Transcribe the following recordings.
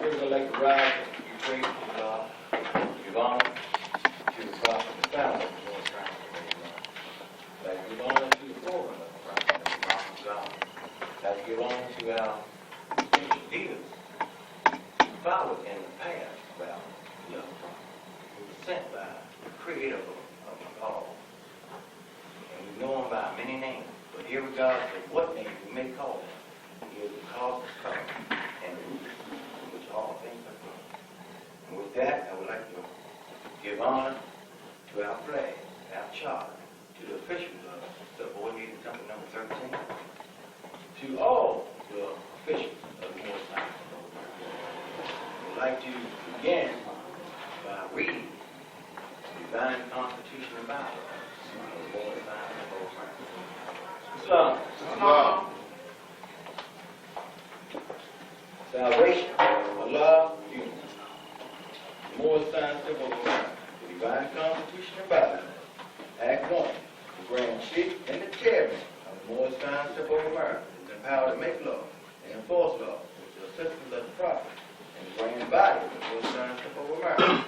First, I'd like to rise and give praise to God, give honor to the prophet and founder of the Lord's Christ. I'd like to give honor to the forerunner of the prophet and the prophet of God. I'd like to give honor to our spiritual leaders who followed in the path of our young prophet, who was sent by the creator of all. And we know him by many names, but irregardless of what name we may call him, he is the cause of coming and the root from which all things are grown. And with that, I would like to give honor to our flag, our charter, to the officials of Subordinate Temple number 13, to all the officials of the Most High. I would like to begin by reading the divine constitution of our Lord Islam. Islam. Salvation, Allah, unity. The more signs of the divine constitution of Babylon. Act 1. The Grand Chief and the Chairman of the Moorish Science of America is empowered to make law and enforce law with the assistance of the Prophet and the Grand Body of the Moorish Science of America.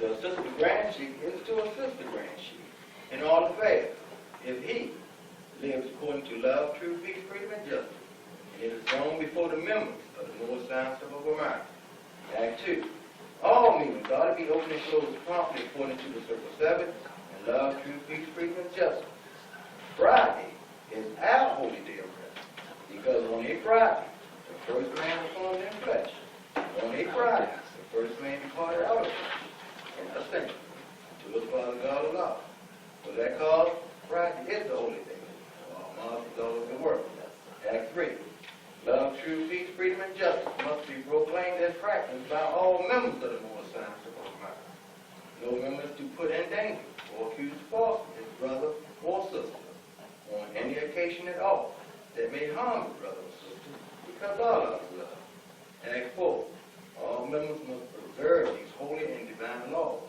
The Assistant Grand Chief is to assist the Grand Chief in all affairs if he lives according to love, truth, peace, freedom, and justice. And it is known before the members of the Moorish Science of America. Act 2. All meetings ought to be open and closed promptly according to the Circle 7 and love, truth, peace, freedom, and justice. Friday is our holy day of rest because on a Friday, the first man was formed in flesh. On a Friday, the first man departed out of flesh and ascended to his Father God of love. For that cause, Friday is the holy day of all Muslims all over the world. Act 3. Love, truth, peace, freedom, and justice must be proclaimed and practiced by all members of the Moorish Science of America. No member is to put in danger or accuse falsely his brother or sister on any occasion at all that may harm his brother or sister because Allah is love. Act 4. All members must observe these holy and divine laws.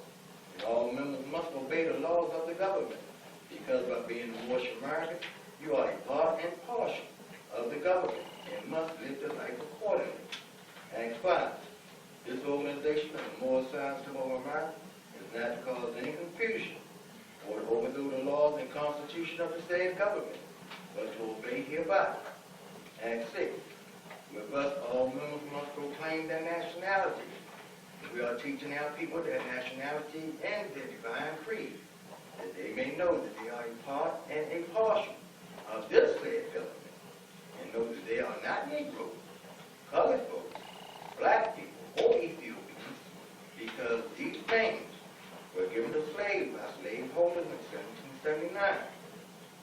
And all members must obey the laws of the government because by being in Moorish America, you are a part and portion of the government and must live the life accordingly. Act 5. This organization of the Moorish Science of America is not to cause any confusion or to overthrow the laws and constitution of the state government, but to obey hereby. Act 6. With us, all members must proclaim their nationality. We are teaching our people their nationality and their divine creed, that they may know that they are a part and a portion of this said government, and know that they are not Negroes, colored folks, black people, or Ethiopians, because these things were given to slaves by slaveholders in 1779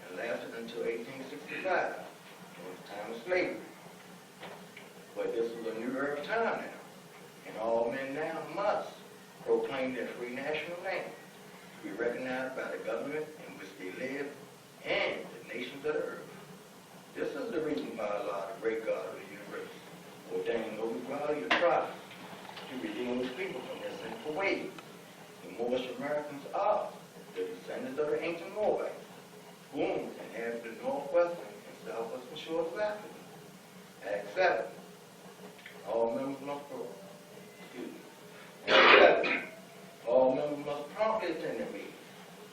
and lasted until 1865, during the time of slavery. But this is a new era of time now, and all men now must proclaim their free national name to be recognized by the government in which they live and the nations of the earth. This is the reason why Allah, the great God of the universe, ordained Obadiah the prophet to redeem his people from their sinful ways. The Moorish Americans are the descendants of the ancient Moabites, whom inhabited the northwestern and southwestern shores of Africa. Act 7. All members must all members must promptly attend the meeting,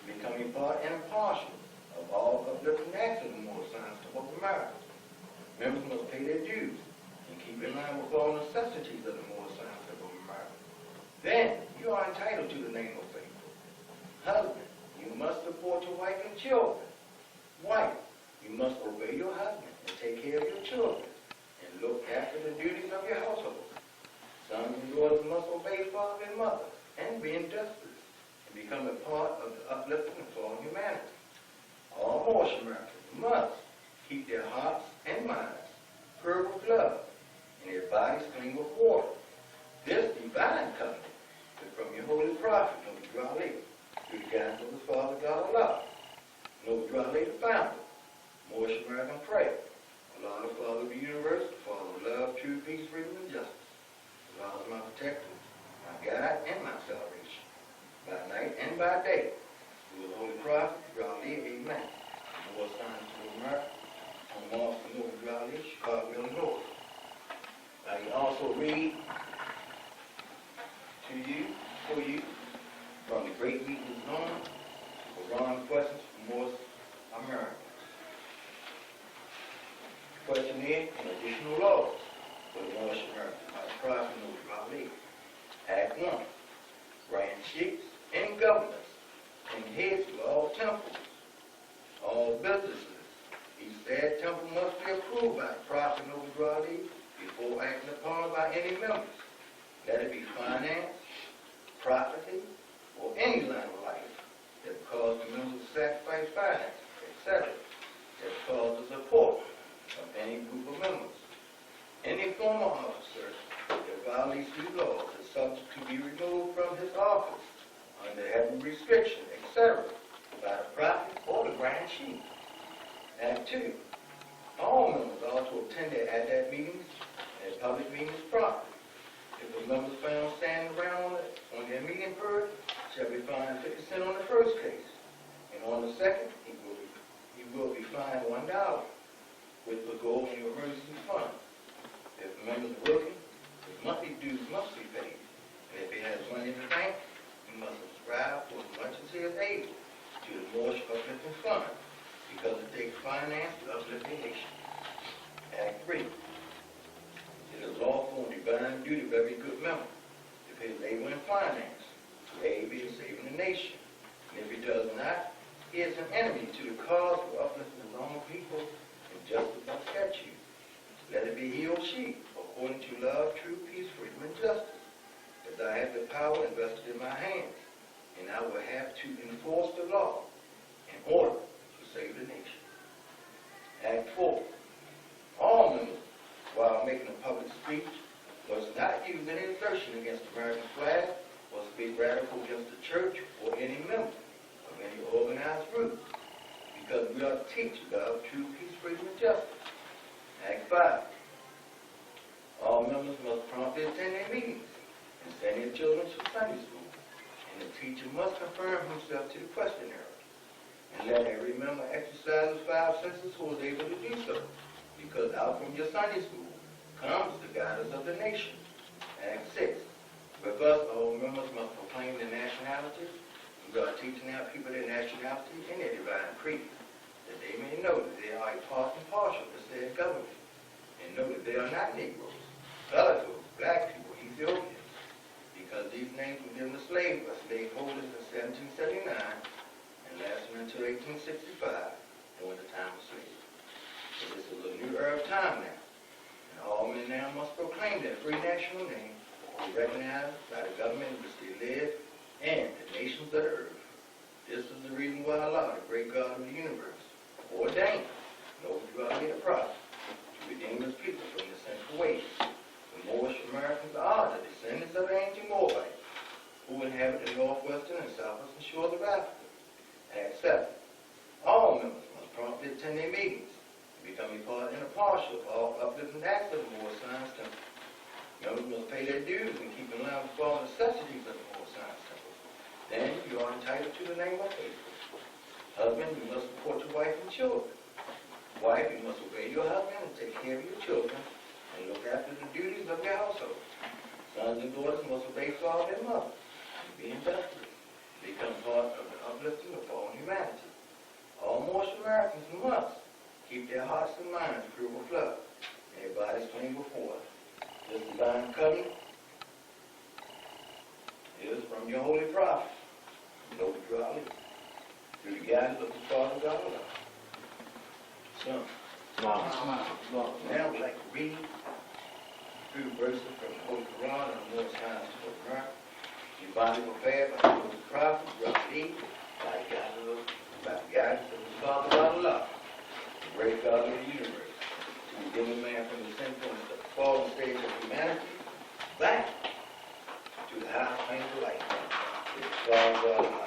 becoming part and impartial of all uplifting acts of the Moorish Science of America. Members must pay their dues and keep in line with all necessities of the Moorish Science of America. Then you are entitled to the name of faith. Husband, you must support your wife and children. Wife, you must obey your husband and take care of your children and look after the duties of your household. Sons and daughters must obey father and mother and be industrious and become a part of the uplifting of all humanity. All Moorish Americans must keep their hearts and minds pure with love and their bodies clean with water. This divine covenant is from your holy prophet, Noble Ali, through the guidance of the Father God Allah. Noble Ali, the founder, Moorish American prayer. Allah, the Father of the universe, the Father of love, truth, peace, freedom, and justice. Allah is my protector, my guide, and my salvation, by night and by day. Through the Holy Prophet, Ali, amen. Moorish Science of America, on Mars, Noble Ali, Chicago, Illinois. Now you also read question is, in additional laws for the Moorish Americans by the Prophet Muhammad. Act 1. Grand chiefs and governors and heads of all temples, all businesses. Each said temple must be approved by the Prophet Muhammad before acting upon by any members. Let it be finance, property, or any line of life that cause the members to sacrifice finance, etc. that cause the support of any group of members. Any former officer that violates these laws is subject to be removed from his office under heavy restriction, etc. by the prophet or the grand chief. Act 2. All members are to attend their ad meetings and public meetings properly. If a member is found standing around on their meeting bird, shall be fined 50 cents on the first case, and on the second, he will be fined $1, which will go in your emergency fund. If the member is working, his monthly dues must be paid, and if he has money in the bank, he must subscribe for as much as he is able to the Moorish Uplifting Fund, because it takes finance to uplift the nation. Act 3. It is lawful and divine duty of every good member to pay labor and finance to aid in saving the nation. And if he does not, he is an enemy to the cause of uplifting his own people and justice and statute. Let it be he or she, according to love, truth, peace, freedom, and justice, as I have the power invested in my hands, and I will have to enforce the law in order to save the nation. Act 4. All members, while making a public speech, must not use any assertion against the American flag or speak radical against the church or any member of any organized group, because we are to teach love, truth, peace, freedom, and justice. Act 5. All members must promptly attend their meetings and send their children to Sunday school, and the teacher must confirm himself to the questionnaire, and let every member exercise his 5 senses who is able to do so, because out from your Sunday school comes the guidance of the nation. Act 6. With us, all members must proclaim their nationality. We are teaching our people their nationality and their divine creed, that they may know that they are a part and partial to said government, and know that they are not Negroes, Mulattoes, black people, Ethiopians, because these names were given to slaveholders in 1779 and lasted until 1865, during the time of slavery. So this is a new era of time now, and all men now must proclaim their free national name, be recognized by the government in which they live and the nations of the earth. This is the reason why Allah, the great God of the universe, ordained Noble the prophet to redeem his people from the sinful ways. The Moorish Americans are the descendants of the ancient Moabites, who inhabit the northwestern and southwestern shores of Africa. Act 7. All members must promptly attend their meetings and become a part and a partial of all uplifting acts of the Moorish Science Temple. Members must pay their dues and keep in line with all necessities of the Moorish Science Temple. Then you are entitled to the name of faithful. Husband, you must support your wife and children. Wife, you must obey your husband and take care of your children and look after the duties of your household. Sons and daughters must obey father and mother and be industrious, become part of the uplifting of all humanity. All Moorish Americans must keep their hearts and minds pure with love and their bodies clean before us. This divine covenant is from your holy prophet, Noble Drawley, through the guidance of the Father God of love. Son. Now we'd like to read through verses from the Holy Quran and the Moorish Science of America. Your body prepared by the Holy Prophet, Drawley, by the guidance of the Father God of love, the great God of the universe, to redeem man from the sinful and fallen stage of humanity back to the high plane of life, to the Father God of love.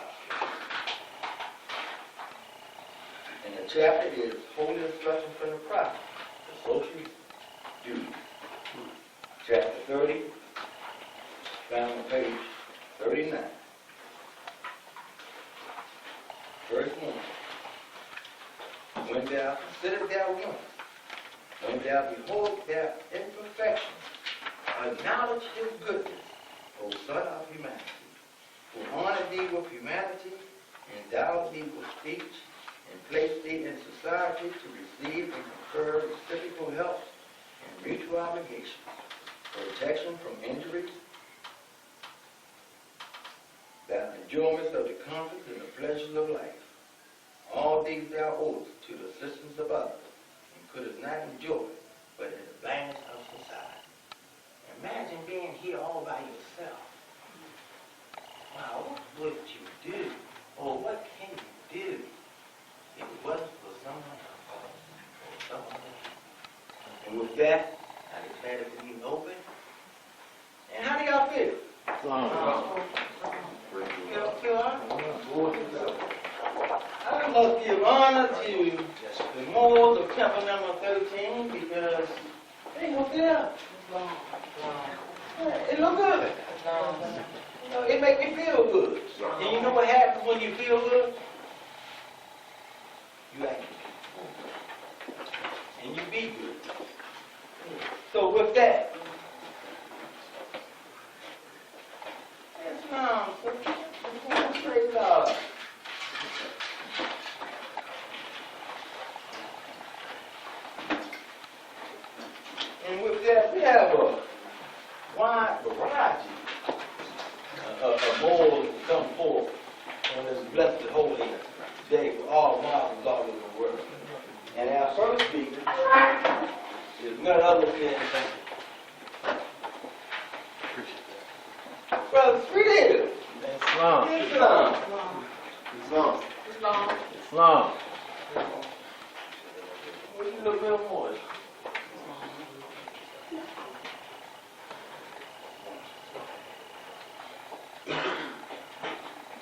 And the chapter is Holy Instruction from the Prophet, the social duty. Chapter 30, found on page 39. Verse 1. When thou consider their wants, when thou behold their imperfections, acknowledge his goodness, O Son of humanity, who honored thee with humanity, endowed thee with speech, and placed thee in society to receive and confer reciprocal help and mutual obligations, protection from injuries, the enjoyment of the comforts and the pleasures of life. All these thou owest to the assistance of others, and couldst not enjoy but in the advantage of society. Imagine being here all by yourself. Wow, what would you do? Or what can you do if it wasn't for someone else or someone else? And with that, I declare the meeting open. And how do y'all feel? I must give honor to the morals of temple number 13 because they look good. It look good. You know, it make me feel good. And you know what happens when you feel good? You act good. And you be good. So with that, yes, ma'am. Praise God. And with that, we have a wide variety of morals to come forth on this blessed holy day for all Muslims all over the world. And our first speaker is none other than Brother Sweet. Islam. Islam. Islam. Islam. Islam. What you look real for?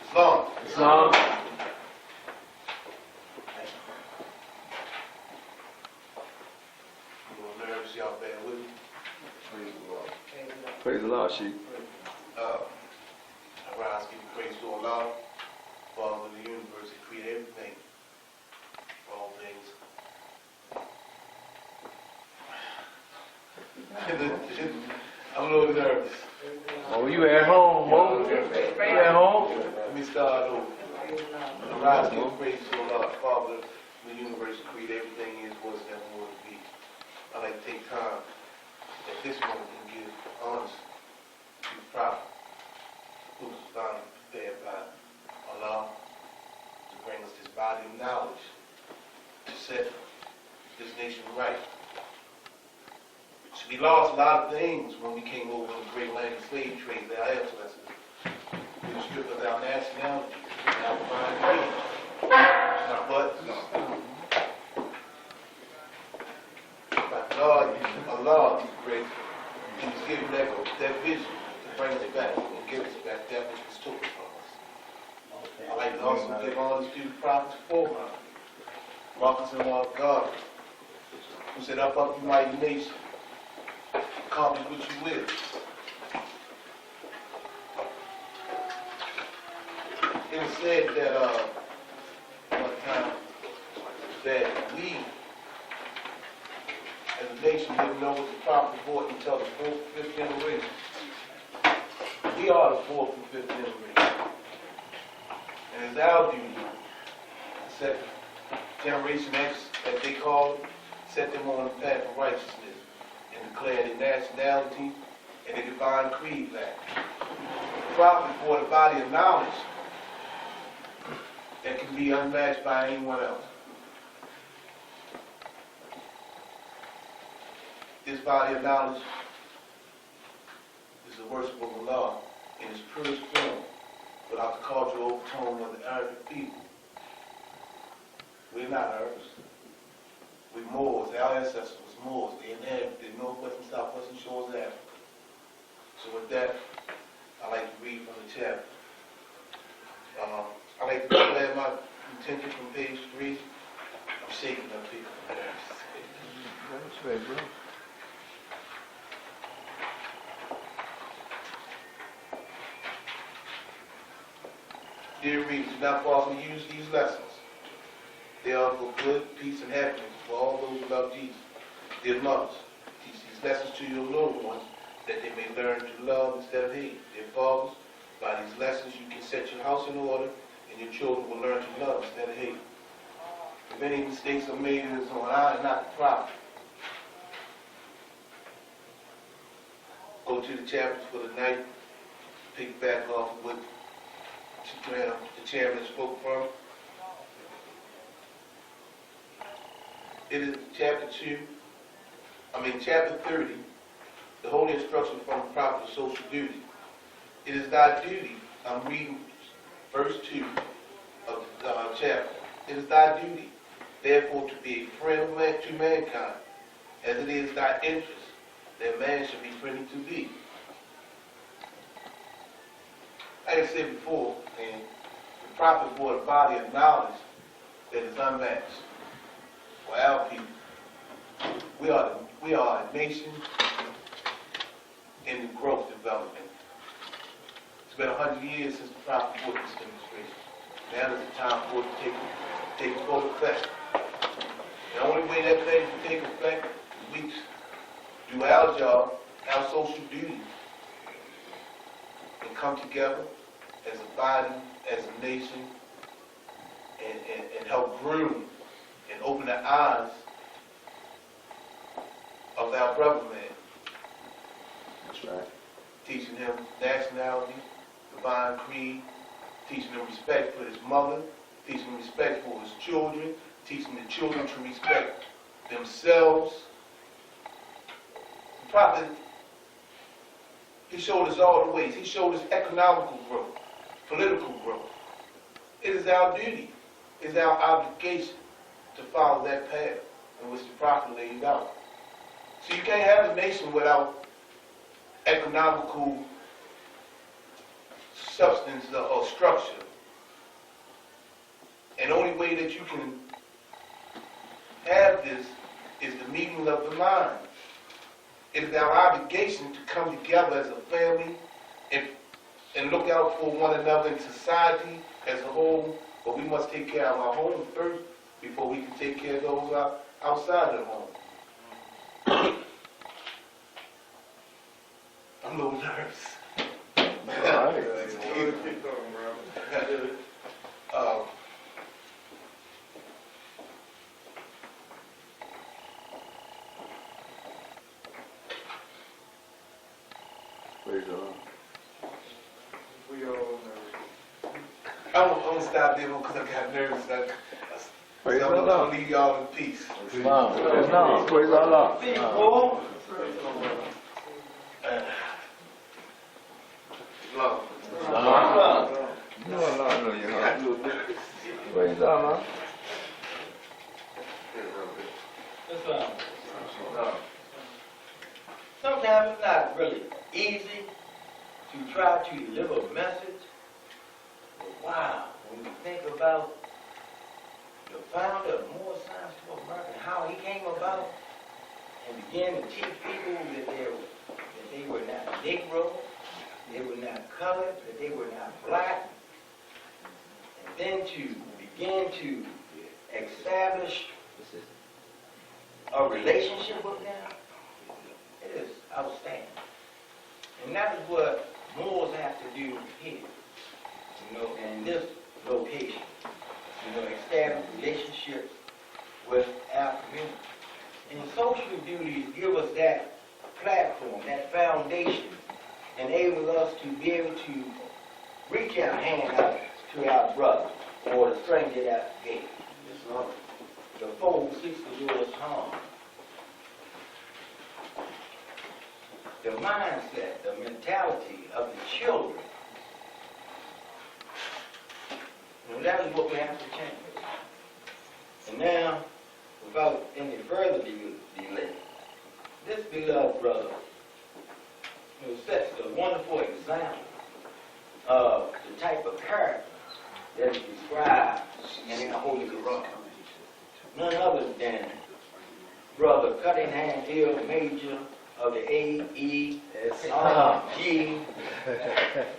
Islam. Islam. I'm a little nervous, y'all bear with me. Praise the Lord. Praise the Lord, Sheikh. I rise, give praise to Allah, Father of the universe, that created everything, all things. I'm a little nervous. Oh, you at home, Mo? You at home? Let me start over. I rise, give praise to Allah, Father of the universe, that created everything is, was, never more to be. I like to take time at this moment and give honors to the Prophet, who was found prepared by Allah to bring us this body of knowledge to set this nation right. So we lost a lot of things when we came over in the great land of slave trade, our ancestors. We were stripped of our nationality, our divine freedom. But God, Allah is great. He was given that vision to bring us back and give us back that which was taken from us. I like to also give all these few prophets beforehand. Prophets and all of God, who said, up, you mighty nation, accomplish what you will. It was said that one time that we as a nation didn't know what the prophet brought until the 4th and 5th generation. We are the 4th and 5th generation. And it's our duty to set Generation X, as they call it, set them on the path of righteousness and declare their nationality and their divine creed back. The prophet brought a body of knowledge that can be unmatched by anyone else. This body of knowledge is the worship of Allah in its purest form, without the cultural overtone of the Arabic people. We're not Arabs. We're Moors. Our ancestors was Moors. They inhabited the northwest and southwestern shores of Africa. So with that, I like to read from the chapter. I like to declare my intention from page 3. I'm shaking up here. That's right, bro. Dear readers, do not falsely use these lessons. They are for good, peace, and happiness for all those who love Jesus. Dear mothers, teach these lessons to your little ones that they may learn to love instead of hate. Dear fathers, by these lessons you can set your house in order and your children will learn to love instead of hate. If any mistakes are made, it is on I and not the prophet. Go to the chapters for the night. Pick back off what the chairman spoke from. It is chapter 30, the holy instruction from the prophet of social duty. It is thy duty, I'm reading verse 2 of the chapter. It is thy duty, therefore, to be a friend to mankind, as it is thy interest that man should be friendly to thee. Like I said before, and the prophet brought a body of knowledge that is unmatched for our people. We are a nation in growth development. It's been 100 years since the prophet brought this demonstration. Now is the time for it to take full effect. The only way that thing can take effect is we do our job, our social duty, and come together as a body, as a nation, and help groom and open the eyes of our brother man. That's right. Teaching him nationality, divine creed, teaching him respect for his mother, teaching him respect for his children, teaching the children to respect themselves. The prophet, he showed us all the ways. He showed us economical growth, political growth. It is our duty, it is our obligation to follow that path in which the prophet laid out. So you can't have a nation without economical substance or structure. And the only way that you can have this is the meeting of the mind. It is our obligation to come together as a family and look out for one another in society as a whole, but we must take care of our home first before we can take care of those outside the home. I'm a little nervous. Praise the Lord. We all nervous. I'm gonna stop there because I got nervous. Praise I'm the gonna Lord. leave y'all in peace. No, praise the Lord. Love. Praise the Lord. Sometimes it's not really easy to try to deliver a message. But wow, when you think about the founder of More Science for America and how he came about and began to teach people that they were not Negro, they were not colored, that they were not black, and then to begin to establish a relationship with them, it is outstanding. And that is what Moors have to do here, in this location. Establish relationships with our community. And social duties give us that platform, that foundation, enable us to be able to reach our hand out to our brother or the stranger at the gate. The foe who seeks to do us harm. The mindset, the mentality of the children. That is what we have to change. And now, without any further delay, this beloved brother sets a wonderful example of the type of character that is described in the Holy Quran. None other than Brother Cunningham Hill, Major of the AEG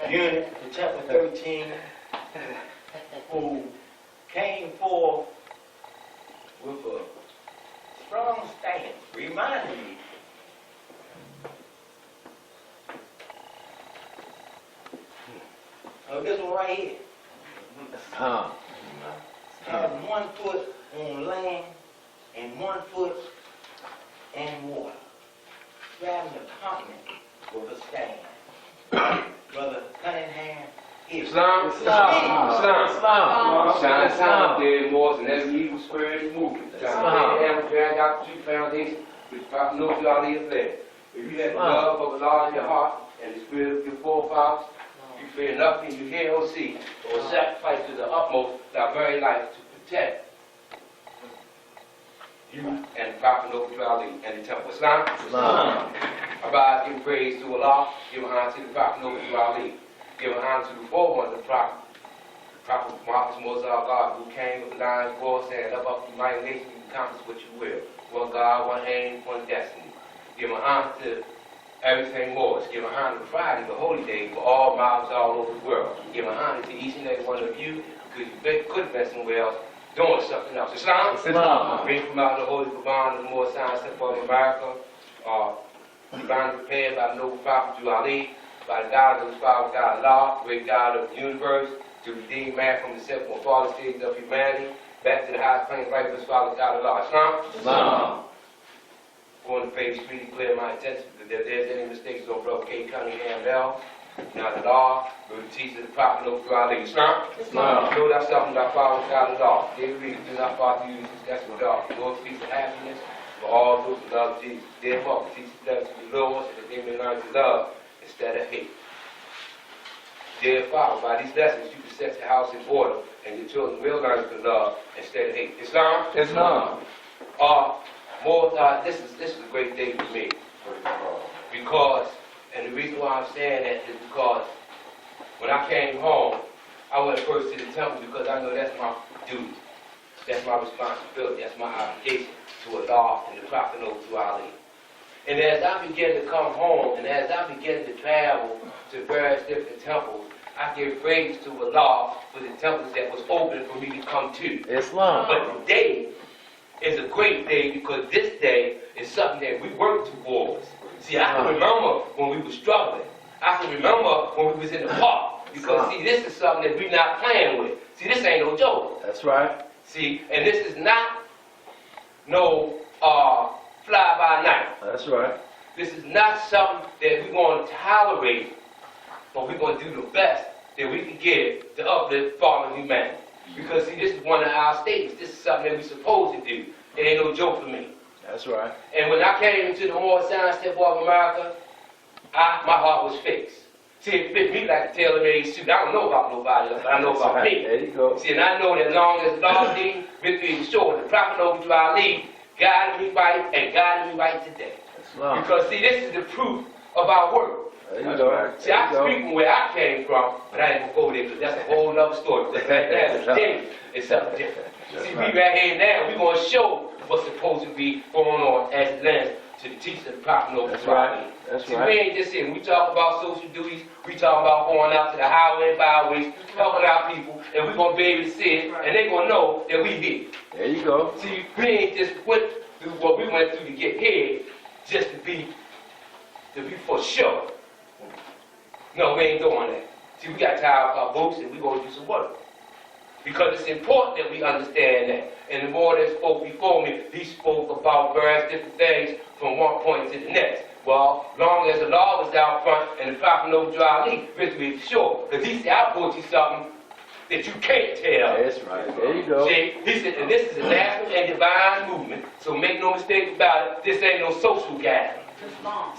unit, in chapter 13, who came forth with a strong stance, reminding me of this one right here. Having one foot on land and 1 foot in water. Driving the continent with a stand. Brother Cunningham, Islam. Shine time there was, and every evil spirit is moving. Shine there, out the true foundation, which Prophet knows you all the affair. If you have the love of Allah in your heart and the spirit of your forefathers, you fear nothing you hear or see, or sacrifice to the utmost thy very life to protect you and the Prophet knows you all and the temple. Islam. Abide, give praise to Allah, give honor to the Prophet knows you all. Give honor to the forerunner of the Prophet. Prophet Muhammad Moses God, who came with the lion voice and up the mighty nation and accomplish what you will. One God, one aim, one destiny. Give honor to everything more. Give honor to Friday, the holy day, for all mouths all over the world. Give honor to each and every one of you, because you could have been somewhere else doing something else. Islam. Bring from out the Holy Quran and the more signs sent from America. Divinely prepared by the noble Prophet Ali, by the God of his Father, God Allah, great God of the universe, to redeem man from the sinful and fallen stages of humanity, back to the highest plane right of his Father, God Allah. Islam. Going to page 3 to clear my attention that if there's any mistakes on Brother K. Cunningham Bell, not at all. We'll teach the Prophet no through Ali. Islam. Know thyself and thy Father, God Allah. They read, do not follow you, that's what God. Lord, peace and happiness for all those who love Jesus. Therefore, teach them to be Lord so that they may learn to love instead of hate. Dear Father, by these lessons you can set your house in order and your children will learn to love instead of hate. Islam? This is a great day for me. Because, and the reason why I'm saying that is because when I came home, I went first to the temple because I know that's my duty. That's my responsibility. That's my obligation to Allah and the Prophet to Ali. And as I began to come home, and as I began to travel to various different temples, I give praise to Allah for the temples that was open for me to come to. Islam. But today is a great day because this day is something that we work towards. See, I can remember when we were struggling. I can remember when we was in the park. Because, see, this is something that we're not playing with. See, this ain't no joke. That's right. See, and this is not no fly-by-night. That's right. This is not something that we're going to tolerate, but we're going to do the best that we can give to uplift fallen humanity. Because, see, this is one of our statements. This is something that we're supposed to do. It ain't no joke for me. That's right. And when I came into the more science step of America, my heart was fixed. See, it fit me like a tailor-made suit. I don't know about nobody else, but I know about me. There you go. See, and I know that as long as Lord Jesus, victory is sure, the Prophet over to our lead, guided me right and guided me right today. Islam. Because, see, this is the proof of our work. There you go. See, I speak from where I came from, but I ain't gonna go there because that's a whole other story. Because that's a thing. It's something different. See, we right here now, we're going to show what's supposed to be going on as it lands to the teachers of the Prophet over That's to our right. lead. That's See, right. we ain't just sitting. We talk about social duties. We talk about going out to the highway and byways, helping our people, and we're going to be able to see it, and they're going to know that we here. There you go. See, we ain't just went through what we went through to get here just to be for sure. No, we ain't doing that. See, we got to tie up our boots and we're going to do some work. Because it's important that we understand that. And the more that spoke before me, he spoke about various different things from one point to the next. Well, long as the law was out front and the Prophet knows Ali, victory is sure. Because he said, I'll put you something that you can't tell. That's right. There you go. See, he said, and this is a national and divine movement, so make no mistake about it, this ain't no social gathering.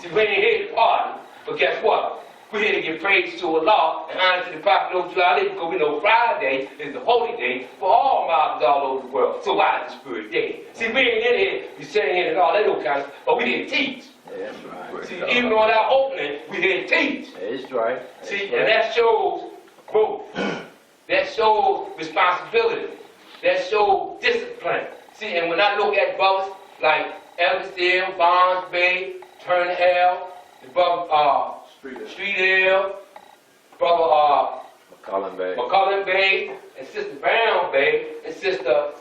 See, we ain't here to party, but guess what? We're here to give praise to Allah and honor to the Prophet Ali because we know Friday is the holy day for all Muslims all over the world. So why is the Spirit Day? See, we ain't in here, we sitting here and all that old kind of stuff, but we here to teach. That's right. See, even on our opening, we here to teach. That's right. See, and that shows growth. That shows responsibility. That shows discipline. See, and when I look at brothers like Evansdale, Barnes Bay, Turner L, the brother Street Hill, brother McCullen Bay, and Sister Brown Bay, and Sister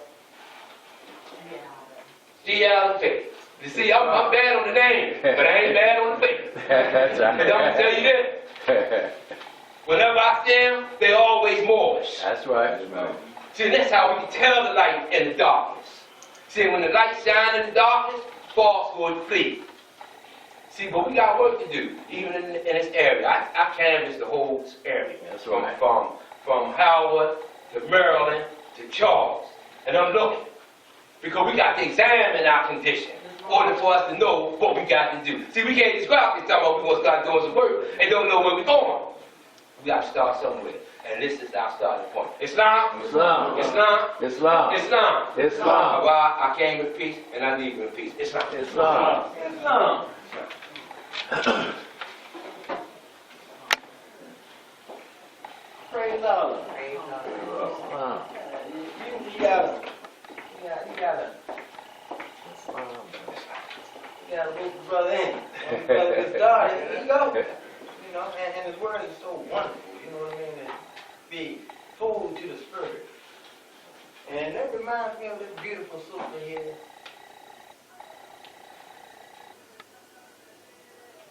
G. Allen Bay. You see, I'm bad on the name, but I ain't bad on the face. That's right. Because I'm going to tell you this. Whenever I see them, they're always Moorish. That's right. See, that's how we can tell the light in the darkness. See, when the light shines in the darkness, falsehood flee. See, but we got work to do, even in this area. I canvassed the whole area. That's from, right. from Howard to Maryland to Charles. And I'm looking. Because we got to examine our condition in order for us to know what we got to do. See, we can't just go out there talking about we want to start doing some work and don't know where we're going. We got to start somewhere. And this is our starting point. Islam? Islam. Islam? Islam. Islam. Islam. Well, I came in peace and I leave in peace. Islam. Islam. Islam. Praise Allah. Islam. You gotta move the brother in. When the brother gets started, here you go. You know, and his word is so wonderful, you know what I mean, to be food to the spirit. And that reminds me of this beautiful sister here.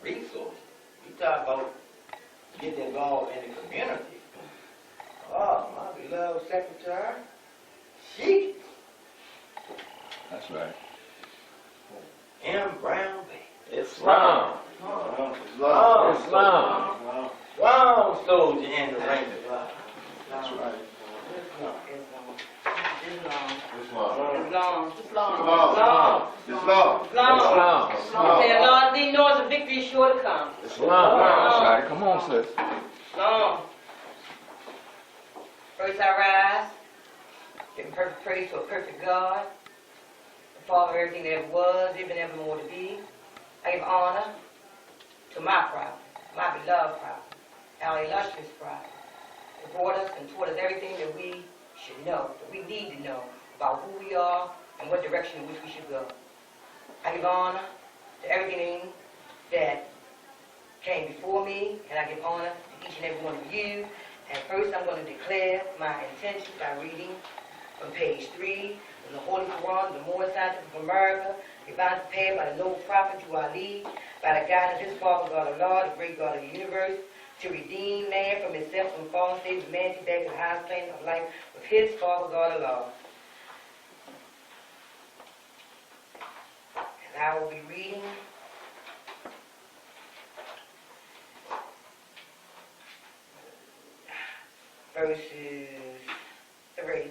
Resources. You talk about getting involved in the community. Oh, my beloved secretary, she That's right. M. Brown Bay. Islam. Islam. Islam. Long soldier in the ranks of life. That's right. Islam. Say, Lord, thee knows the victory is sure to come. Islam. That's right. Come on, sis. Long. First I rise, giving perfect praise to a perfect God, the Father of everything that was, even evermore to be. I give honor to my prophet, my beloved prophet, our illustrious prophet, who brought us and taught us everything that we should know, that we need to know about who we are and what direction in which we should go. I give honor to everything that came before me, and I give honor to each and every one of you. And first I'm going to declare my intentions by reading from page 3 in the Holy Quran, the more scientific of America, divinely prepared by the noble prophet Ali, by the guidance of his Father God Allah, the great God of the universe, to redeem man from himself from fallen state of humanity back to the highest plane of life with his Father God Allah. And I will be reading verses 3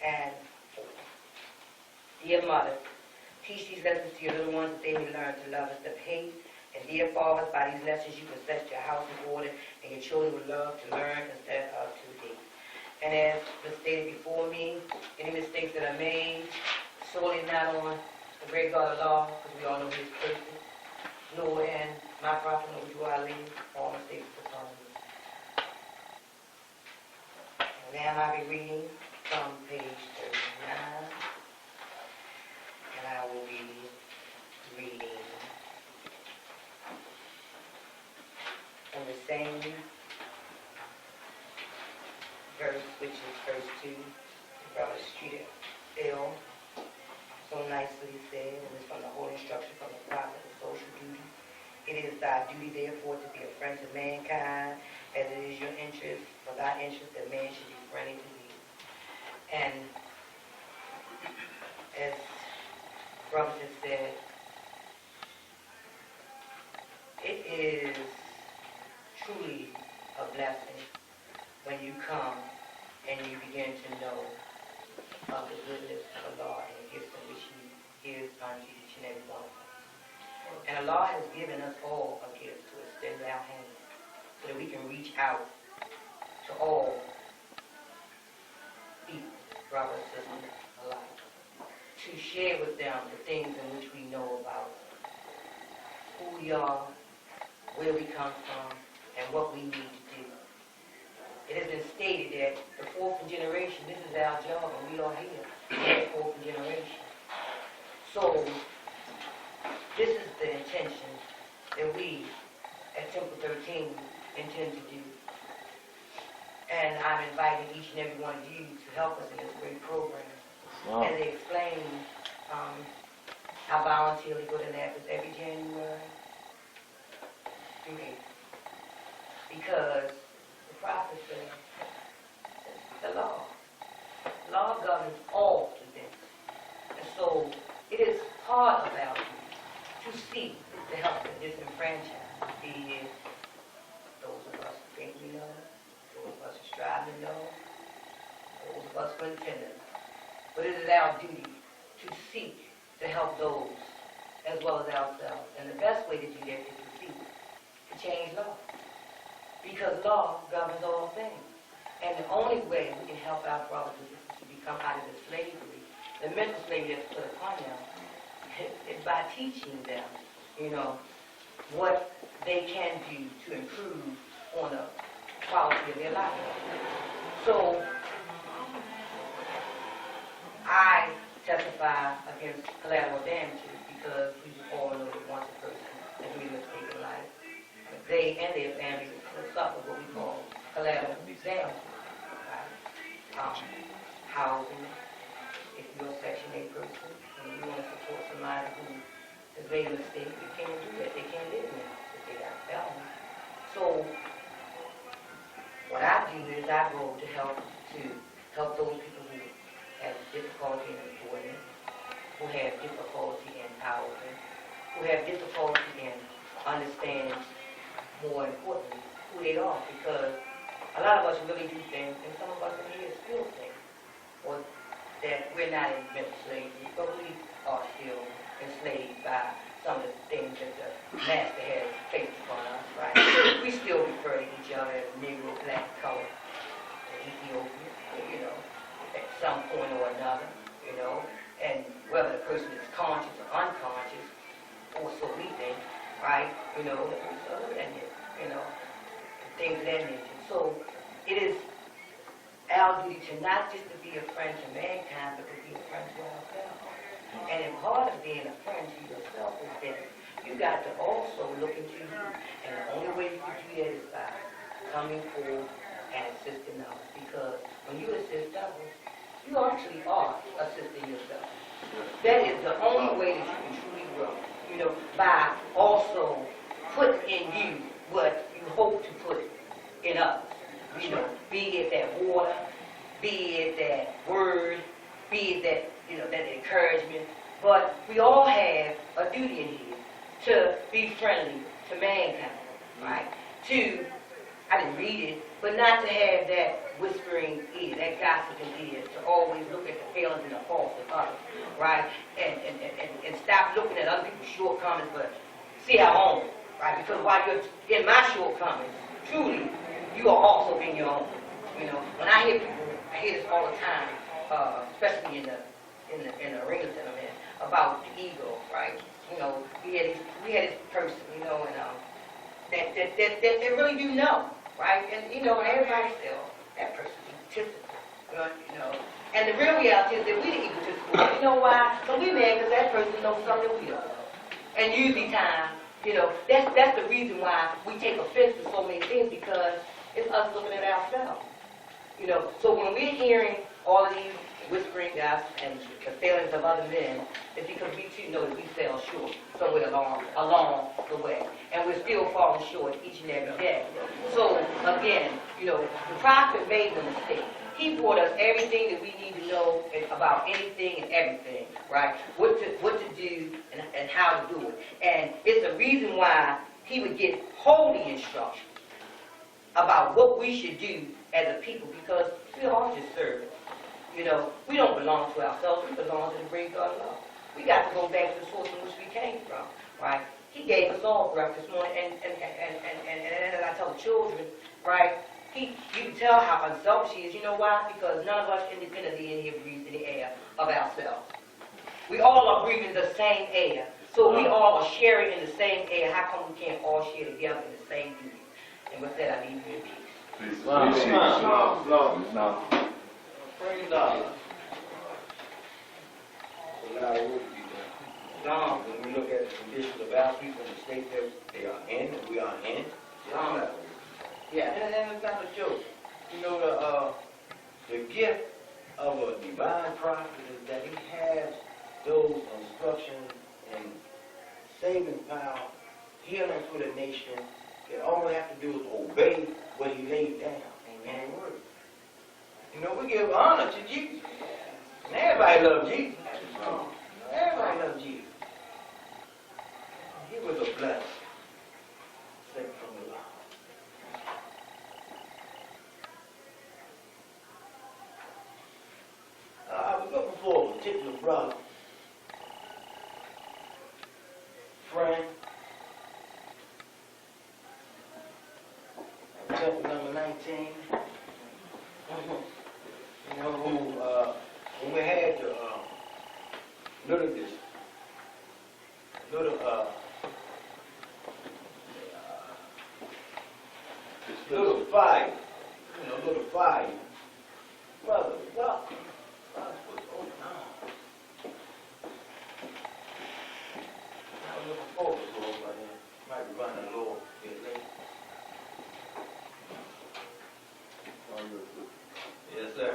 and 4. Dear Mother, teach these lessons to your little ones that they may learn to love instead of hate. And dear fathers, by these lessons you can set your house in order and your children will love to learn instead of to hate. And as was stated before me, any mistakes that are made, solely not on the great God of law, because we all know he is perfect, nor in my prophet, nor do I leave all mistakes upon me. And now I'll be reading from page 39, and I will be reading from the same verse, which is verse 2, Brother Street L. So nicely said, and it's from the Holy Instruction from the Prophet of Social Duty. It is thy duty, therefore, to be a friend to mankind, as it is your interest, for thy interest, that man should be friendly to thee. And as Brother just said, it is truly a blessing when you come and you begin to know of the goodness of Allah and the gifts in which He gives unto each and every one of us. And Allah has given us all a gift to extend our hands so that we can reach out to all people, brothers and sisters alike, to share with them the things in which we know about who we are, where we come from, and what we need to do. It has been stated that the fourth generation, this is our job, and we are here, the fourth generation. So, this is the intention that we at Temple 13 intend to do. And I'm inviting each and every one of you to help us in this great program. Wow. As they explain, I voluntarily go to Naples every January through April. Because the prophet said, the law. So it is part of our duty to seek to help the disenfranchised, be it those of us who think we know, those of us who strive to know, those of us who intend to know. But it is our duty to seek to help those as well as ourselves. And the best way to do that is to seek to change law. Because law governs all things. And the only way we can help our brothers and sisters to become out of the slavery, the mental slavery that's put upon them, is by teaching them, what they can do to improve on the quality of their life. So, I testify against collateral damages because we all know that once a person has made a mistake in life, they and their families will suffer what we call collateral damages. Housing, if you're a Section 8 person and you want to support somebody who has made a mistake, you can't do that. They can't live in it if they got felons. So, what I do is I go to help those people who have difficulty in employment, who have difficulty in housing, who have difficulty in understanding, more importantly, who they are, because a lot of us really do things, and some of us in here still think, or that we're not in mental slavery, but we are still enslaved by some of the things that the master has placed upon us, right? We still refer to each other as Negro, black, color, Ethiopian, at some point or another, and whether the person is conscious or unconscious, or so we think, right? Other than it, things of that nature. So it is our duty to not just to be a friend to mankind, but to be a friend to ourselves. And in part of being a friend to yourself is that you got to also look into you. And the only way you can do that is by coming forward and assisting others. Because when you assist others, you actually are assisting yourself. That is the only way that you can truly grow. By also putting in you what you hope to put in others. Be it that water, be it that word, be it that, that encouragement. But we all have a duty in here to be friendly to mankind, right? I didn't read it, but not to have that whispering ear, that gossiping ear, to always look at the failings and the faults of others, right? And stop looking at other people's shortcomings, but see our own, right? Because while you're in my shortcomings, truly, you are also in your own. When I hear people, I hear this all the time, especially in the arenas that I'm in, about the ego, right? We had this person, and that they really do know, right? And everybody says, oh, that person's egotistical, And the real reality is that we the egotistical. You know why? So we mad because that person knows something we don't know. And usually times, that's the reason why we take offense to so many things, because it's us looking at ourselves. So when we're hearing all of these whispering gossip and the failings of other men, it's because we too know that we fell short somewhere along the way. And we're still falling short each and every day. So again, the prophet made the mistake. He brought us everything that we need to know about anything and everything, right? What to do and how to do it. And it's the reason why he would give holy instructions about what we should do as a people, because we are just servants. We don't belong to ourselves. We belong to the great God of love. We got to go back to the source in which we came from, right? He gave us all breath this morning, and as I tell the children, right? You can tell how unselfish he is. You know why? Because none of us independently in here breathe in the air of ourselves. We all are breathing the same air. So we all are sharing in the same air. How come we can't all share together in the same duty? And with that, I leave you in peace. Praise God. So now it would be done. When we look at the conditions of our people in the state that they are in, and we are in, yeah, and it's not a joke. The gift of a divine prophet is that he has those instructions and saving power, healing for the nation. That all we have to do is obey what he laid down. Amen. We give honor to Jesus. And everybody loves Jesus. of Jesus. He was a blessing sent from the Lord. I was looking for a particular brother, friend, temple number 19. You know, who, when we had the little fire, little fire. Brother, welcome. Brother was open arms. I was looking forward to it, but might be running a little bit late. Yes, sir.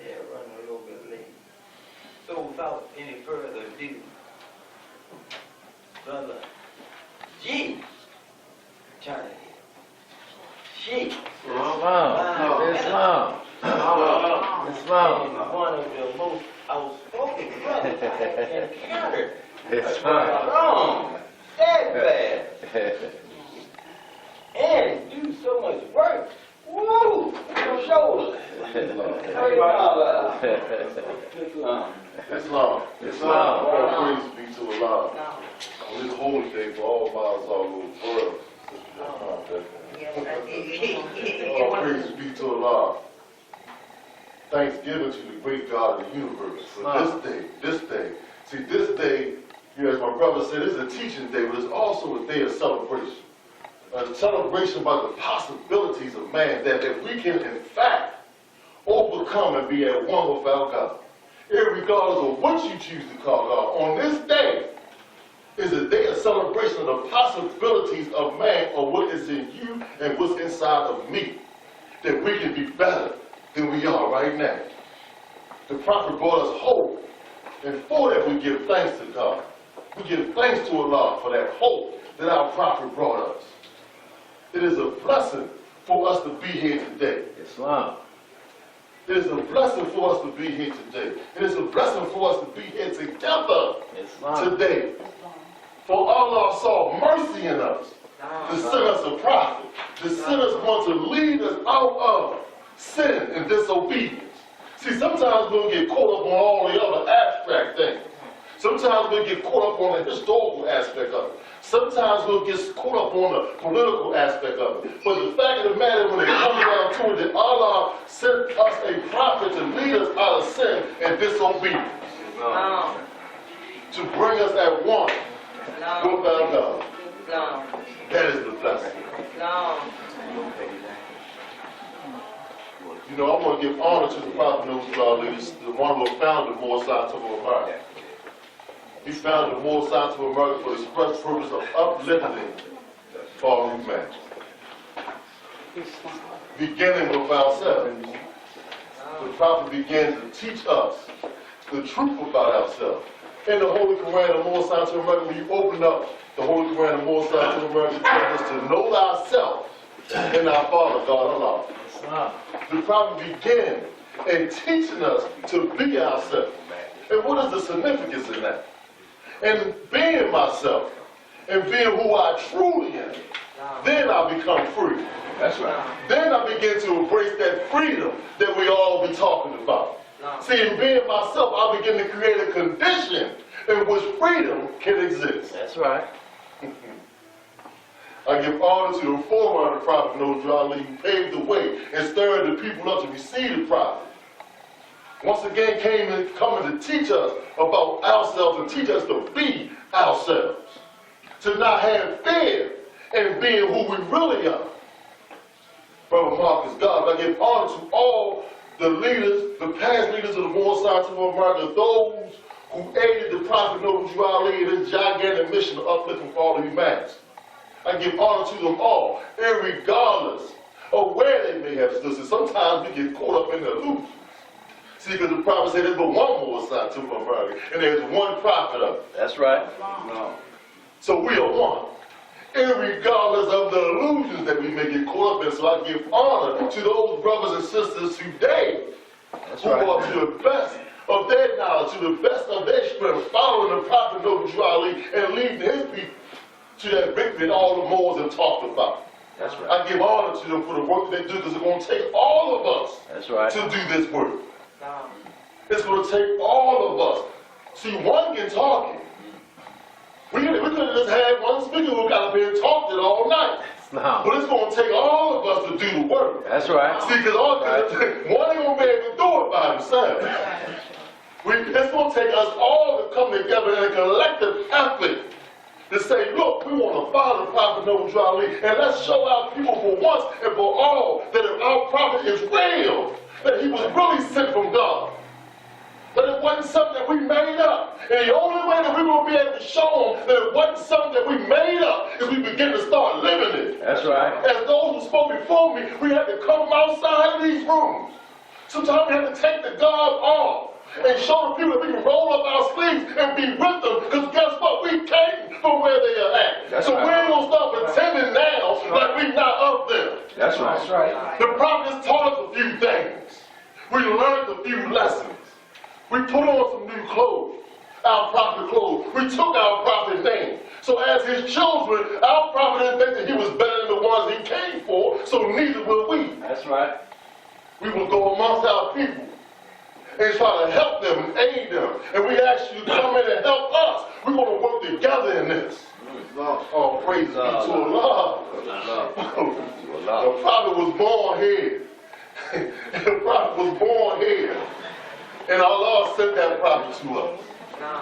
Yeah, running a little bit late. So without any further ado, Brother G, turn it here. She. Islam. One of the most outspoken brothers I have encountered. Islam. Strong, steadfast, and do so much work. Woo! Your shoulders. Islam. All praise be to Allah. On this holy day for all miles all over the world. All praise be to Allah. Thanksgiving to the great God of the universe for this day. See, this day, as my brother said, is a teaching day, but it's also a day of celebration. A celebration about the possibilities of man, that if we can, in fact, overcome and be at one with our God, irregardless of what you choose to call God, on this day is a day of celebration of the possibilities of man, of what is in you and what's inside of me, that we can be better than we are right now. The prophet brought us hope, and for that we give thanks to God. We give thanks to Allah for that hope that our prophet brought us. It is a blessing for us to be here today. Islam. It is a blessing for us to be here today. It is a blessing for us to be here together today. For Allah saw mercy in us to send us a prophet, to send us one to lead us out of sin and disobedience. See, sometimes we'll get caught up on all the other abstract things. Sometimes we'll get caught up on the historical aspect of it. Sometimes we'll get caught up on the political aspect of it. But the fact of the matter, when it comes down to it, that Allah sent us a prophet to lead us out of sin and disobedience. To bring us at one with our God. That is the blessing. You know, I want to give honor to the prophet the one who founded the Moore Scientific America. He founded the Moore Scientific America for the express purpose of uplifting all humanity. Beginning with ourselves. The prophet began to teach us the truth about ourselves. In the Holy Quran of Moore Scientific America, when you open up the Holy Quran of Moore Scientific America, it tells us to know thyself and our Father, God Allah. The prophet began in teaching us to be ourselves. And what is the significance in that? And being myself, and being who I truly am, then I become free. That's right. Then I begin to embrace that freedom that we all be talking about. See, in being myself, I begin to create a condition in which freedom can exist. That's right. I give honor to the forerunner of the prophet, Ali, who paved the way and stirred the people up to receive the prophet. Once again coming to teach us about ourselves and teach us to be ourselves. To not have fear in being who we really are. Brother Marcus God, I give honor to all the leaders, the past leaders of the Moore Scientific America, those who aided the prophet Ali in his gigantic mission of uplifting for all of humanity. I give honor to them all, irregardless of where they may have stood. So sometimes we get caught up in the illusions. See, because the prophet said there's but one Moore Scientific America, and there's one prophet of it. That's right. So we are one, irregardless of the illusions that we may get caught up in. So I give honor to those brothers and sisters today who are to the best of their knowledge, to the best of their strength, following the prophet Noble Ali and leading his people to that victory that all the Moors have talked about. That's right. I give honor to them for the work that they do, because it's going to take all of us That's right. to do this work. It's going to take all of us. See, one can talk it. We could have just had one speaker who got up here and talked it all night. No. But it's going to take all of us to do the work. That's right. See, because one ain't going to be able to do it by himself. It's going to take us all to come together in a collective effort to say, look, we want to follow the prophet Noble Ali, and let's show our people for once and for all that if our prophet is real, that he was really sent from God. That it wasn't something that we made up. And the only way that we're going to be able to show them that it wasn't something that we made up is we begin to start living it. That's right. As those who spoke before me, we had to come outside of these rooms. Sometimes we have to take the guard off and show the people that we can roll up our sleeves and be with them, because guess what? We came from where they are at. That's so right. we ain't going to start pretending now like we're not up there. That's right. That's right. The prophets taught us a few things. We learned a few lessons. We put on some new clothes, our prophet clothes. We took our prophet's name. So as his children, our prophet didn't think that he was better than the ones he came for, so neither will we. That's right. We will go amongst our people and try to help them and aid them. And we ask you to come in and help us. We're going to work together in this. Oh, praise be to Allah. The prophet was born here. The prophet was born here. And Allah sent that prophet to us.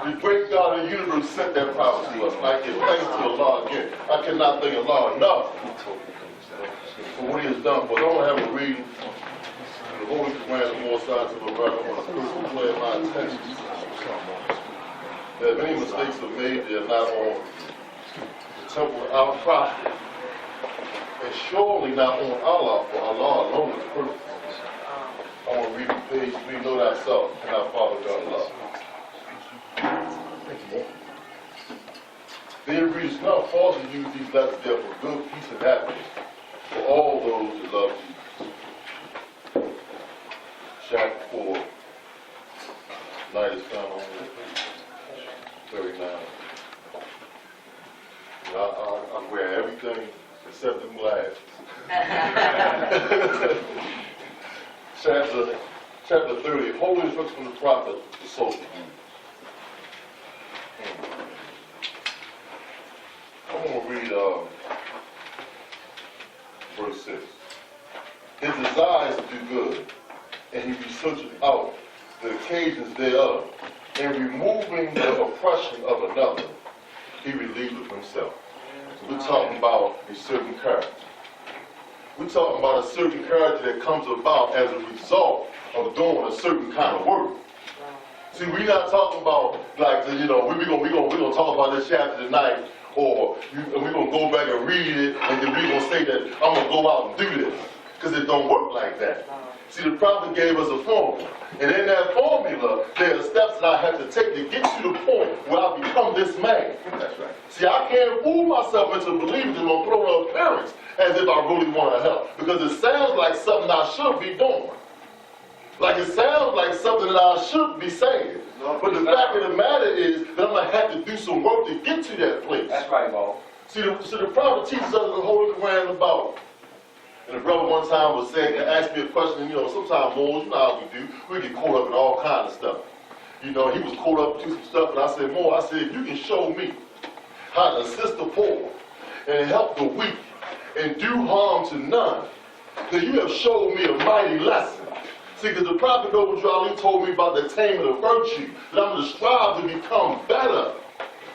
The great God of the universe sent that prophet to us. And I give thanks to Allah again. I cannot thank Allah enough for what he has done for us. I want to have a reading. The Holy Quran, the more sides of the right. I want to display my attention. That many mistakes are made, they are not on the temple of our prophet. And surely not on Allah, for Allah alone is perfect. I want to read the page, we know thyself, and our Father God love. Dear readers, not false to use these letters there for good, peace, and happiness for all those who love Jesus. Chapter 4, night is found on 39. I wear everything except them glasses. Chapter 30, Holy Instruction from the Prophet, the Social Duty. I'm going to read verse 6. His desires to do good, and he researches out the occasions thereof, and removing the oppression of another, he relieveth himself. So we're talking about a certain character. We're talking about a certain character that comes about as a result of doing a certain kind of work. See, we're not talking about like, we're gonna talk about this chapter tonight, or we're gonna go back and read it, and then we're gonna say that I'm gonna go out and do this, because it don't work like that. See, the prophet gave us a formula, and in that formula, there are steps that I have to take to get to the point where I become this man. That's right. See, I can't fool myself into believing that I'm gonna put on an appearance as if I really want to help, because it sounds like something I should be doing. Like it sounds like something that I should be saying. But the fact of the matter is that I'm going to have to do some work to get to that place. That's right, Bo. See, the prophet teaches us the Holy Quran about. And the brother one time was saying, asked me a question, sometimes more, how we do, we get caught up in all kinds of stuff. He was caught up to some stuff, and I said, more, if you can show me how to assist the poor and help the weak and do harm to none, then you have showed me a mighty lesson. See, because the prophet Noble Ali told me about the attainment of virtue, that I'm going to strive to become better,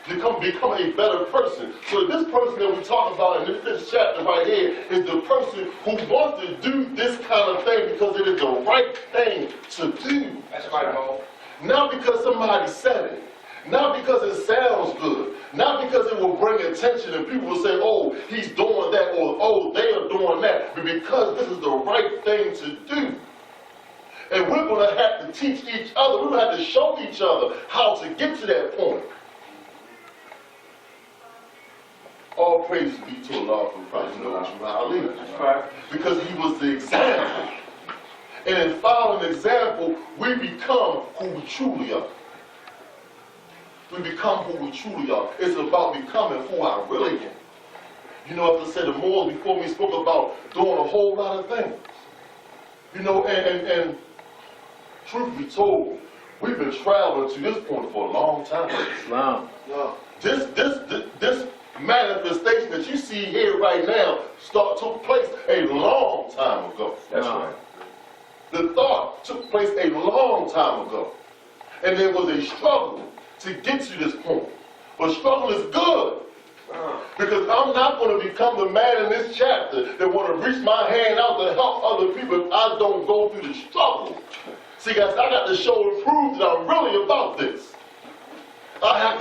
to become a better person. So this person that we talk about in this chapter right here is the person who wants to do this kind of thing because it is the right thing to do. That's right, Bo. Not because somebody said it. Not because it sounds good. Not because it will bring attention and people will say, oh, he's doing that, or oh, they are doing that. But because this is the right thing to do. And we're going to have to teach each other. We're going to have to show each other how to get to that point. All praises be to Allah for Prophet Ali. Because he was the example. And in following an example, we become who we truly are. We become who we truly are. It's about becoming who I really am. You know, as I said, the Moors before me spoke about doing a whole lot of things. You know, and truth be told, we've been traveling to this point for a long time. Long. This manifestation that you see here right now took place a long time ago. That's right. The thought took place a long time ago. And there was a struggle to get to this point. But struggle is good. Because I'm not going to become the man in this chapter that want to reach my hand out to help other people if I don't go through the struggle. See, guys, I got to show and prove that I'm really about this. I have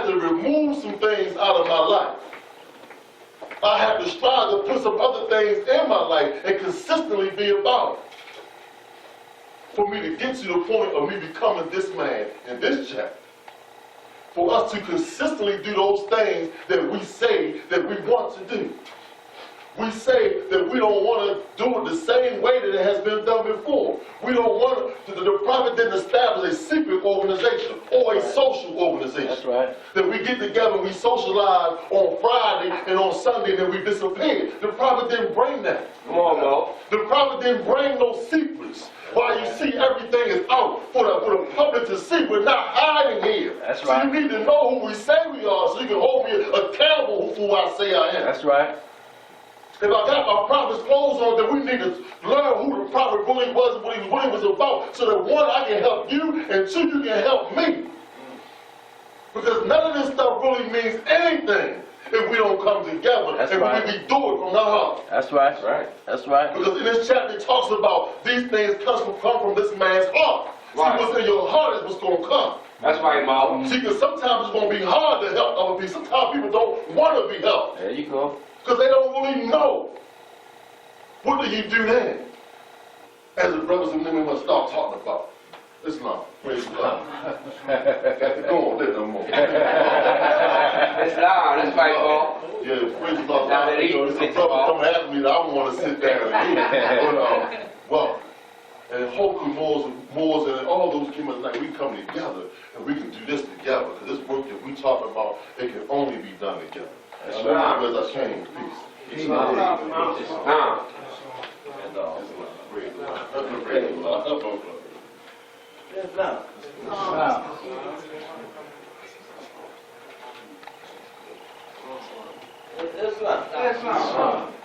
to remove some things out of my life. I have to strive to put some other things in my life and consistently be about it. For me to get to the point of me becoming this man in this chapter. For us to consistently do those things that we say that we want to do. We say that we don't want to do it the same way that it has been done before. We don't want to, the prophet didn't establish a secret organization or a social organization. That's right. That we get together and we socialize on Friday and on Sunday and then we disappear. The prophet didn't bring that. Come on, Mo. The prophet didn't bring no secrets. While you see everything is out for the public to see, we're not hiding here. That's right. So you need to know who we say we are so you can hold me accountable for who I say I am. That's right. If I got my prophet's clothes on, then we need to learn who the prophet really was and what he really was about so that one, I can help you, and two, you can help me. Because none of this stuff really means anything if we don't come together. That's and right. we do it from the heart. That's right. That's right. That's right. Because in this chapter it talks about these things come from this man's heart. Right. See, what's in your heart is what's going to come. That's right, Mo. See, because sometimes it's going to be hard to help other people. Sometimes people don't want to be helped. There you go. Because they don't really know. What do you do then? As the brothers and women must start talking about. Islam. Praise God. Got to go on there no more. It's loud. That's right, Mo. Yeah, praise God. Now that he- You know, some brothers come after me that I want to sit down and eat. Well, and hopefully Moors and all those kingdoms, like we come together and we can do this together. Because this work that we talk about, it can only be done together. That's right. As I came in peace. Peace. Praise God. Praise God. Wow.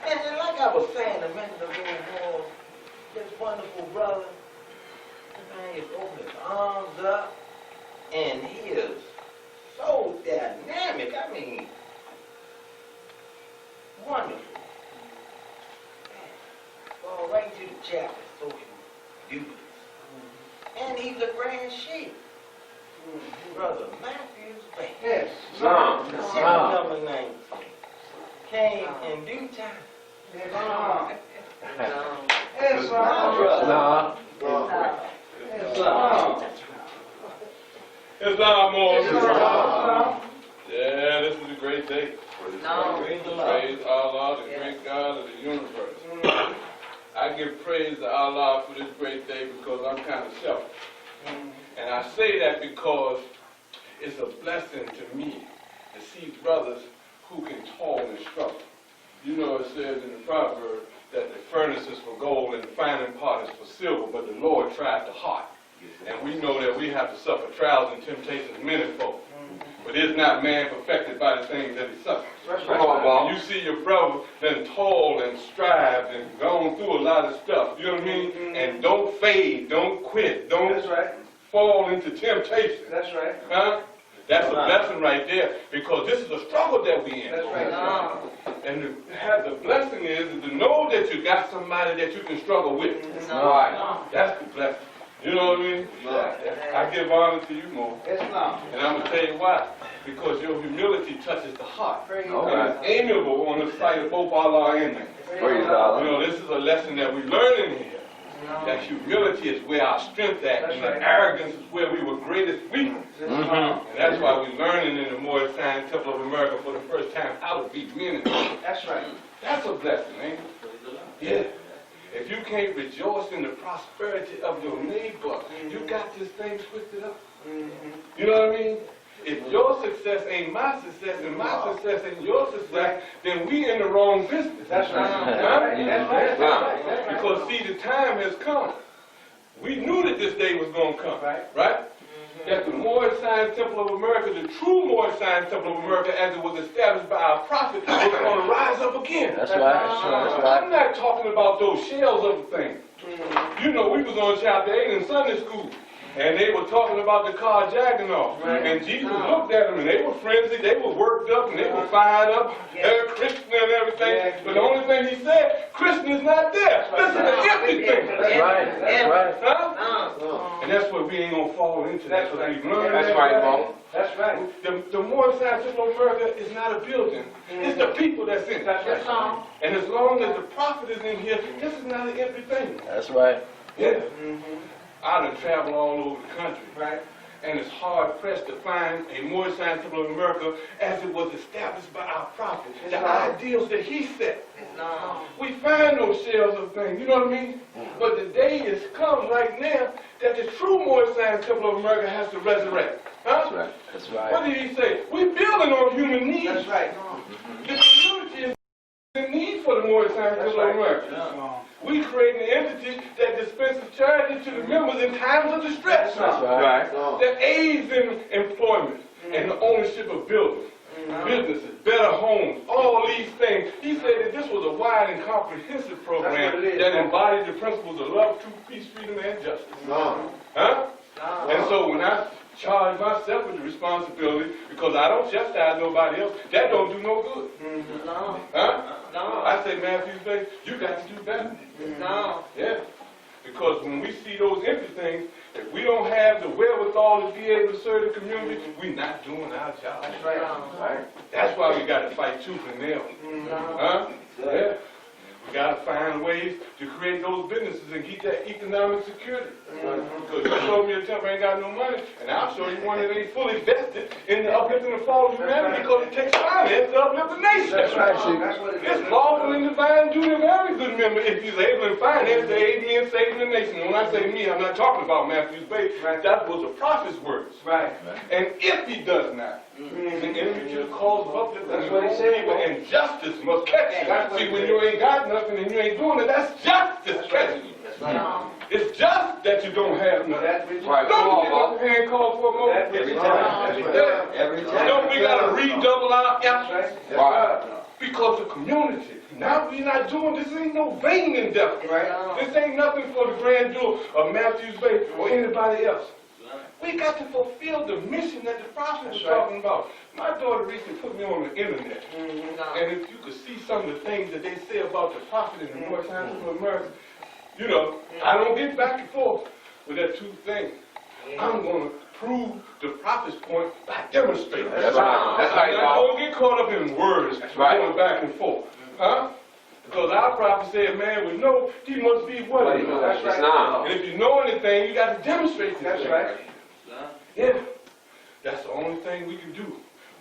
And like I was saying a minute ago, this wonderful brother, man, he's opened his arms up, and he is so dynamic. I mean, wonderful. Well, right to the chapter, social duties. And he's a grand sheep. Brother Matthew's baby. Yes. Chapter number 19. Came in due time. Yes, Brother. Islam, Lord. Yeah, this is a great day. Praise the Lord. Praise Allah, the great God of the universe. I give praise to Allah for this great day because I'm kind of selfish. And I say that because it's a blessing to me to see brothers who can toil and struggle. You know, it says in the proverb that the furnace is for gold and the finding part is for silver, but the Lord tried the heart. And we know that we have to suffer trials and temptations manifold. But is not man perfected by the things that he suffers? Come on, Mo. You see your brother then toiled and strived and gone through a lot of stuff, you know what I mean? And don't fade, don't quit, don't fall into temptation. That's right. Huh? That's a blessing right there, because this is a struggle that we in. That's right. And the blessing is to know that you got somebody that you can struggle with. Right. That's the blessing. You know what I mean? I give honor to you, Mo. And I'm going to tell you why. Because your humility touches the heart. And it's amiable on the sight of both Allah and man. Praise God. You know, this is a lesson that we learn in here. That humility is where our strength at, and the arrogance is where we were greatest weakness. And that's why we're learning in the Moorish Science Temple of America for the first time how to be men. That's right. That's a blessing, ain't it? Yeah. If you can't rejoice in the prosperity of your neighbor, you got this thing twisted up. You know what I mean? If your success ain't my success and my success ain't your success, then we in the wrong business. That's right. Huh? That's right. Because see, the time has come. We knew that this day was going to come, right? That the Moorish Science Temple of America, the true Moorish Science Temple of America, as it was established by our prophet, was going to rise up again. That's right. I'm not talking about those shells of the thing. You know, we was on chapter 8 in Sunday school, and they were talking about the carjacking, and Jesus looked at them, and they were frenzied, they were worked up, and they were fired up, they're Christian and everything, but the only thing he said, Christian is not there. This is an empty thing. That's right. That's right. Huh? And that's what we ain't gonna fall into. That's what we've learned. That's right, Mom. That's right. The Moorish Science Temple of America is not a building. It's the people that's in it. That's right. And as long as the prophet is in here, this is not an empty thing. That's right. Yeah. I done traveled all over the country. Right. And it's hard pressed to find a Moorish Science Temple of America as it was established by our prophet. The ideals that he set. We find those shells of things, you know what I mean? But the day is come right now that the true Moorish Science Temple of America has to resurrect. Huh? That's right. That's right. What did he say? We're building on human needs. That's right. The community is in need for the Moorish Science Temple of America. We create an entity that dispenses charity to the members in times of distress. That's right. That aids in employment and the ownership of buildings, businesses, better homes, all these things. He said that this was a wide and comprehensive program that embodied the principles of love, truth, peace, freedom, and justice. Huh? And so when I charge myself with the responsibility, because I don't chastise nobody else, that don't do no good. Huh? I say, Matthew, Bay, you got to do better. Yeah. Because when we see those empty things, if we don't have the wherewithal to be able to serve the community, we're not doing our job. That's right. That's why we got to fight tooth and nail. Huh? Yeah. We got to find ways to create those businesses and keep that economic security. Because you told me a temple ain't got no money, and I'll show you one that ain't fully vested in the uplifting and fall of humanity because it takes finance to uplift the nation. That's right. That's what it is. It's lawful and divine duty of every good member if he's able in finance to aid me in saving the nation. And when I say me, I'm not talking about Matthew's Bay. That was the prophet's words. Right. And if he does not, the enemy to the cause of uplift That's what he said. and justice must catch you. See, when you ain't got nothing and you ain't doing it, that's justice catching you. That's right. It's just that you don't have nothing. Right. Don't give up hand call for a moment. Every time. Every time. Don't we gotta redouble our efforts? Right. Because the community. Now we're not doing this. Ain't no vain endeavor. Right. This ain't nothing for the grandeur of Matthew's Bay or anybody else. We got to fulfill the mission that the prophet was talking about. My daughter recently put me on the internet, and if you could see some of the things that they say about the prophet in the Moorish Science of America, you know, I don't get back and forth with that two things. I'm going to prove the prophet's point by demonstrating. That's right. That's right, I'm not going to get caught up in words going back and forth. Huh? Because our prophet said, man would know he must be what he knows. That's right. And if you know anything, you got to demonstrate this. That's right. Yeah. That's the only thing we can do.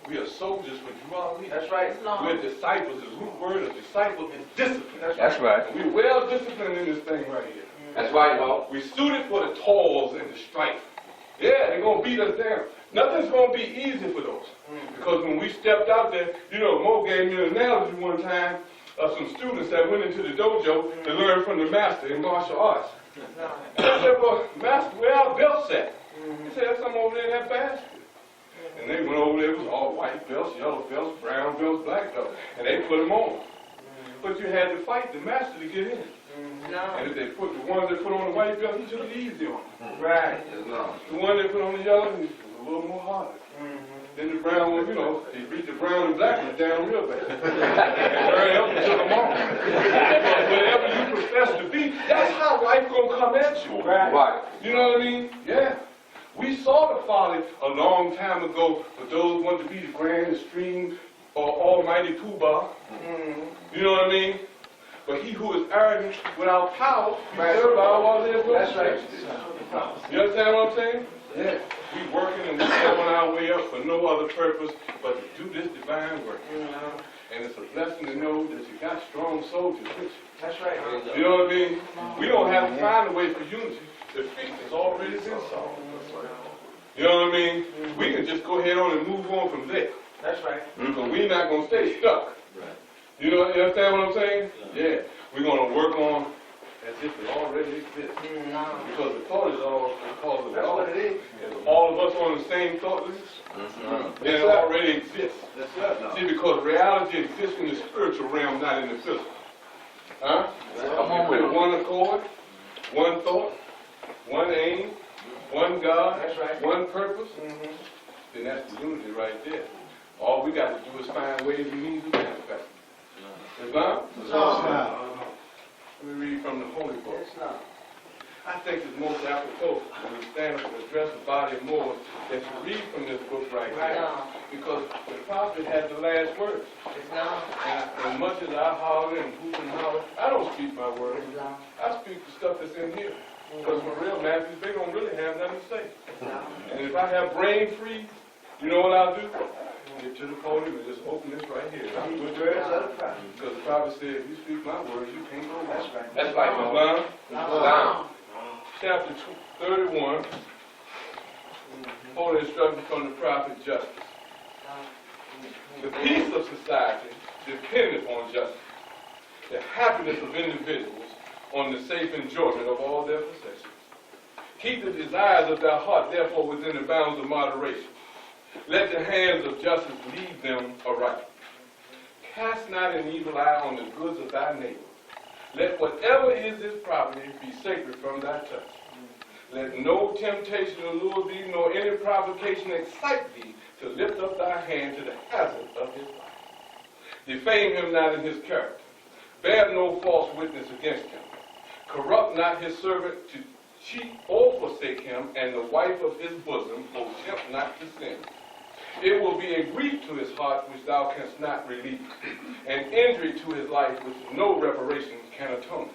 We are soldiers for Jubilee. That's right. We're disciples. The root word of disciple is discipline. That's right. And we're well disciplined in this thing right here. That's right, Mo. We're suited for the toils and the strife. Yeah, they're going to beat us down. Nothing's going to be easy for those. Because when we stepped out there, you know, Mo gave me an analogy one time of some students that went into the dojo to learn from the master in martial arts. And I said, well, master, where our belts at? He said, some over there in that basket. And they went over there, it was all white belts, yellow belts, brown belts, black belts, and they put them on. But you had to fight the master to get in. And if they put the ones that put on the white belt, he took it easy on them. Right. The one that put on the yellow, he was a little more harder. Then the brown one, you know, he beat the brown and black ones down real bad. And hurry up and took them off. Because whatever you profess to be, that's how life gonna come at you. Right. You know what I mean? Yeah. We saw the folly a long time ago for those who want to be the grand, extreme, or almighty Pooh-Bah. You know what I mean? But he who is arrogant without power, he served by all his That's right. You understand what I'm saying? Yeah, we working and we on our way up for no other purpose but to do this divine work. And it's a blessing to know that you got strong soldiers with you. That's right. You know what I mean? We don't have to find a way for unity. The fix has already been solved. You know what I mean? We can just go ahead on and move on from there. That's right. Because we're not going to stay stuck. You know, you understand what I'm saying? Yeah. We're going to work on as if it already exists. Because the thought is all because of it all. That's what it is. If all of us on the same thought list, then it already exists. See, because reality exists in the spiritual realm, not in the physical. Huh? If we're one accord, one thought, one aim, one God, That's right. one purpose, then that's the unity right there. All we got to do is find ways and means of manifesting. Islam? Let me read from the Holy Book. I think it's most apropos when we stand up and address the body more that you read from this book right here. Because the prophet had the last word. And as much as I holler and hoop and holler, I don't speak my words. I speak the stuff that's in here. Because for real, Matthews, they don't really have nothing to say. And if I have brain freeze, you know what I'll do? Get to the podium and just open this right here. Because the prophet said, if you speak my words, you can't go wrong. That's like Islam. Islam. Chapter 31. Holy instruction from the prophet Justice. The peace of society dependeth on justice. The happiness of individuals on the safe enjoyment of all their possessions. Keep the desires of their heart, therefore, within the bounds of moderation. Let the hands of justice lead them aright. Cast not an evil eye on the goods of thy neighbor. Let whatever is his property be sacred from thy touch. Let no temptation allure thee, nor any provocation excite thee to lift up thy hand to the hazard of his life. Defame him not in his character. Bear no false witness against him. Corrupt not his servant to cheat or forsake him, and the wife of his bosom attempt not to sin. It will be a grief to his heart which thou canst not relieve, an injury to his life which no reparation can atone.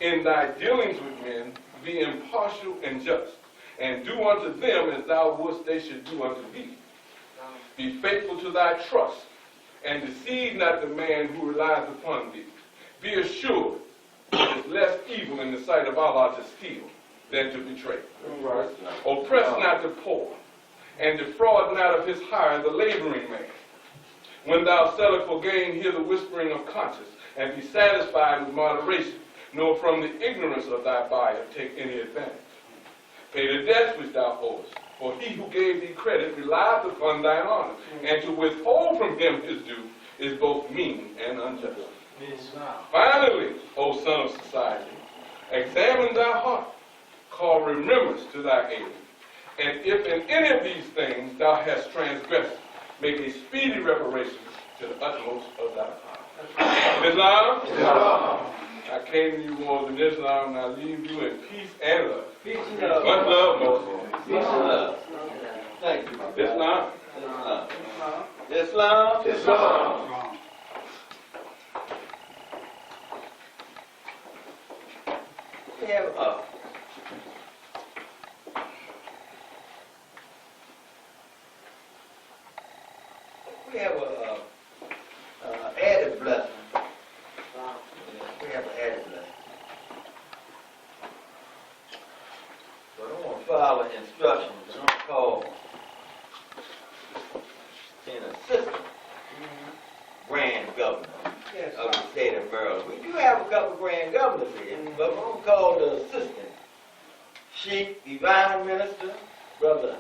In thy dealings with men, be impartial and just, and do unto them as thou wouldst they should do unto thee. Be faithful to thy trust, and deceive not the man who relies upon thee. Be assured it is less evil in the sight of Allah to steal than to betray. Oppress not the poor, and defraud not of his hire the laboring man. When thou sellest for gain, hear the whispering of conscience, and be satisfied with moderation, nor from the ignorance of thy buyer take any advantage. Pay the debts which thou owest, for he who gave thee credit relieth upon thine honor, and to withhold from him his due is both mean and unjust. Finally, O son of society, examine thy heart, call remembrance to thy aid, and if in any of these things thou hast transgressed, make a speedy reparation to the utmost of thy power. Islam? I came to you more than Islam, and I leave you in peace and love. Peace and love. Much love, Moses. Peace and love. Thank you. Islam. Islam. Islam. We have a added blessing. We have an added blessing. So I don't want to follow instructions. I don't call an assistant grand governor of the state of Maryland. We do have a couple grand governors here, but we're going to call the assistant chief divine minister, Brother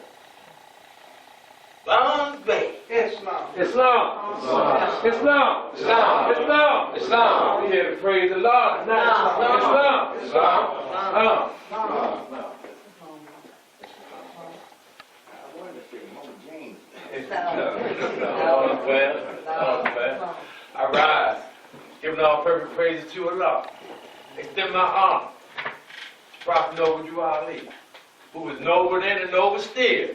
Barnes Bay. Islam. Islam. Islam. Islam. Islam. Islam. We here to praise the Lord tonight. Islam. Islam. Islam. I rise, giving all perfect praises to Allah. Extend my arm to Prophet Noble Drew Ali, who was noble then and noble still,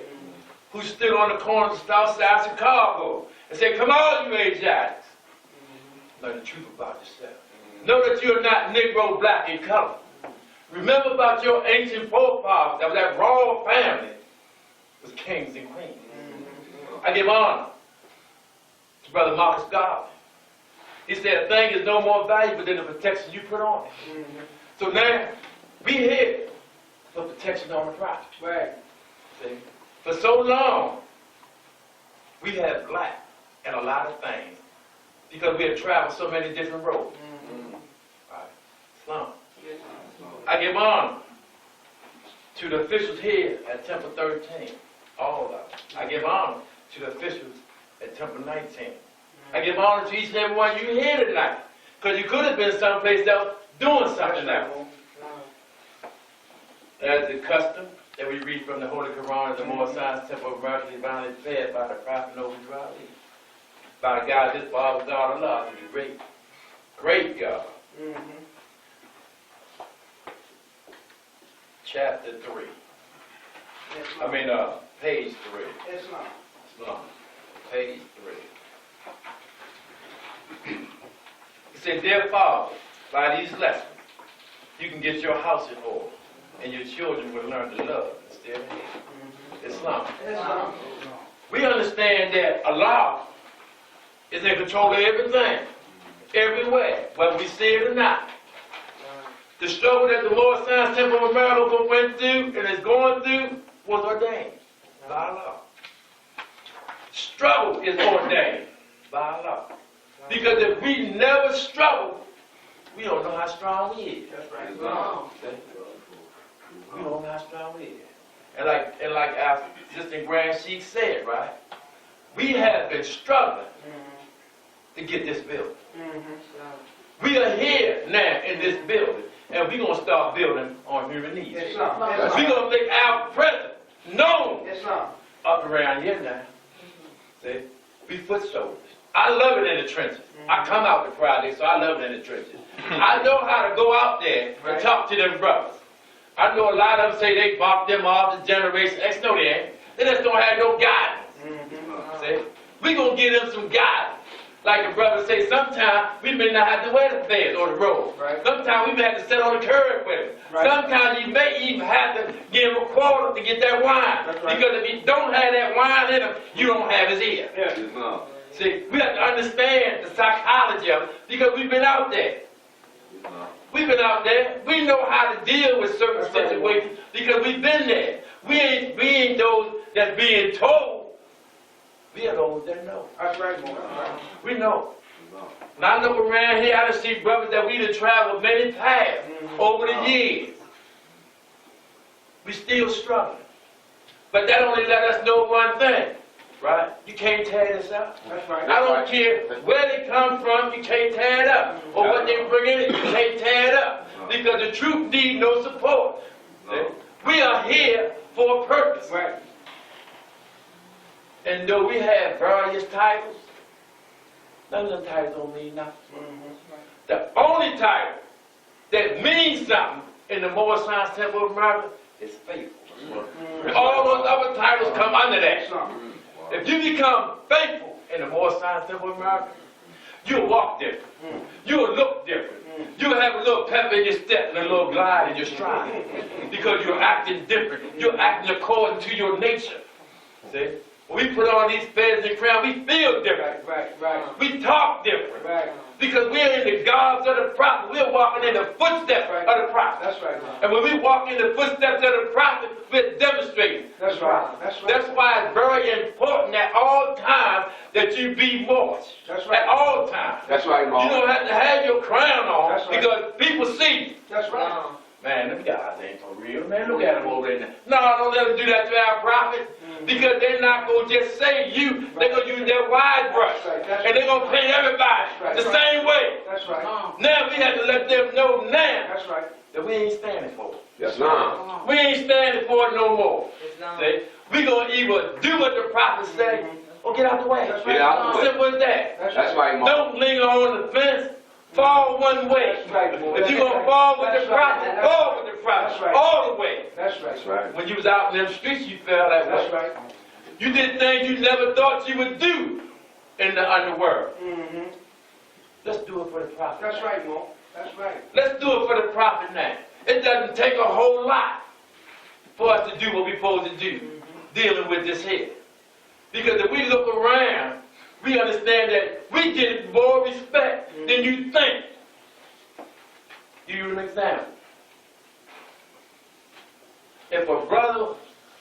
who stood on the corner of South Side Chicago and said, "Come on, you Asiatics. Learn the truth about yourself. Know that you're not Negro, black, in color. Remember about your ancient forefathers that was that royal family was kings and queens. I give honor to Brother Marcus Garvey. He said, a thing is no more valuable than the protection you put on it. So now, we here for protection on the property. Right. See? For so long, we have lacked in a lot of things because we have traveled so many different roads. Right. Slum. I give honor to the officials here at Temple 13, all of them. I give honor to the officials at Temple 19. I give honor to each and every one of you here tonight, because you could have been someplace else doing something else. As the custom that we read from the Holy Quran at the Moorish Science Temple of America, divinely fed by the Prophet Noble Ali, by the God, this Father God Allah, who is great, great God. Chapter 3. Page 3. Islam. Page 3. He said, dear Father, by these lessons, you can get your house in order, and your children will learn to love instead of hate. Islam. We understand that Allah is in control of everything, everywhere, whether we see it or not. The struggle that the Lord Science Temple of America went through and is going through was ordained by Allah. Struggle is ordained by Allah. Because if we never struggle, we don't know how strong we is. That's right. We don't know how strong we is. And like our existing Grand Sheik said, right? We have been struggling to get this building. We are here now in this building, and we're going to start building on human needs. We're going to make our presence known up around here now. See? We foot soldiers. I love it in the trenches. I come out the Friday, so I love it in the trenches. I know how to go out there and talk to them brothers. I know a lot of them say they bought them off the generation X. No, they ain't. They just don't have no guidance. See? We gonna give them some guidance. Like the brother say, sometimes we may not have to wear the feds or the road. Sometimes we may have to sit on the curb with them. Sometimes you may even have to give him a quarter to get that wine. Because if he don't have that wine in him, you don't have his ear. See, we have to understand the psychology of it because we've been out there. We've been out there. We know how to deal with certain situations because we've been there. We ain't those that's being told. We are those that know. That's right. We know. And I look around here, I see brothers that we done traveled many paths over the years. We still struggling. But that only let us know one thing. Right? You can't tear this up. That's right. I don't care where they come from, you can't tear it up. Or what they bring in, you can't tear it up. Because the truth needs no support. We are here for a purpose. Right. And though we have various titles, none of them titles don't mean nothing. The only title that means something in the Moorish Science Temple of America is faithful. All those other titles come under that. If you become faithful in the Moorish Science Temple of America, you'll walk different. You'll look different. You'll have a little pep in your step and a little glide in your stride. Because you're acting different. You're acting according to your nature. See? When we put on these feathers and crowns, we feel different. Right. We talk different. Right. Because we're in the garbs of the prophet. We're walking in the footsteps of the prophet. That's right. And when we walk in the footsteps of the prophet, we're demonstrating. That's right. That's right. That's why it's very important at all times that you be moist. That's right. At all times. That's right, Mom. You don't have to have your crown on That's right. because people see you. That's right. Man, them guys ain't for real, man. Look at them over there. No, don't let them do that to our prophet. Because they're not going to just say you. They're going to use their wide brush. That's and they're going to paint everybody the same way. That's right. Now we have to let them know now That's right. that we ain't standing for it. Yes, ma'am. We ain't standing for it no more. Islam. See? We going to either do what the prophet say or get out the way. That's Get out the way. Simple as that. That's right, Mom. Don't linger on the fence. Fall one way. That's right, boy. If you're going to fall with the That's right. prophet, That's fall right. with the prophet. That's right. All the way. That's right. That's right. When you was out in them streets, you felt that That's way. right. You did things you never thought you would do in the underworld. Let's do it for the prophet. That's right, Mo. That's right. Let's do it for the prophet now. It doesn't take a whole lot for us to do what we're supposed to do. dealing with this here. Because if we look around, we understand that we get more respect than you think. Give you an example. If a brother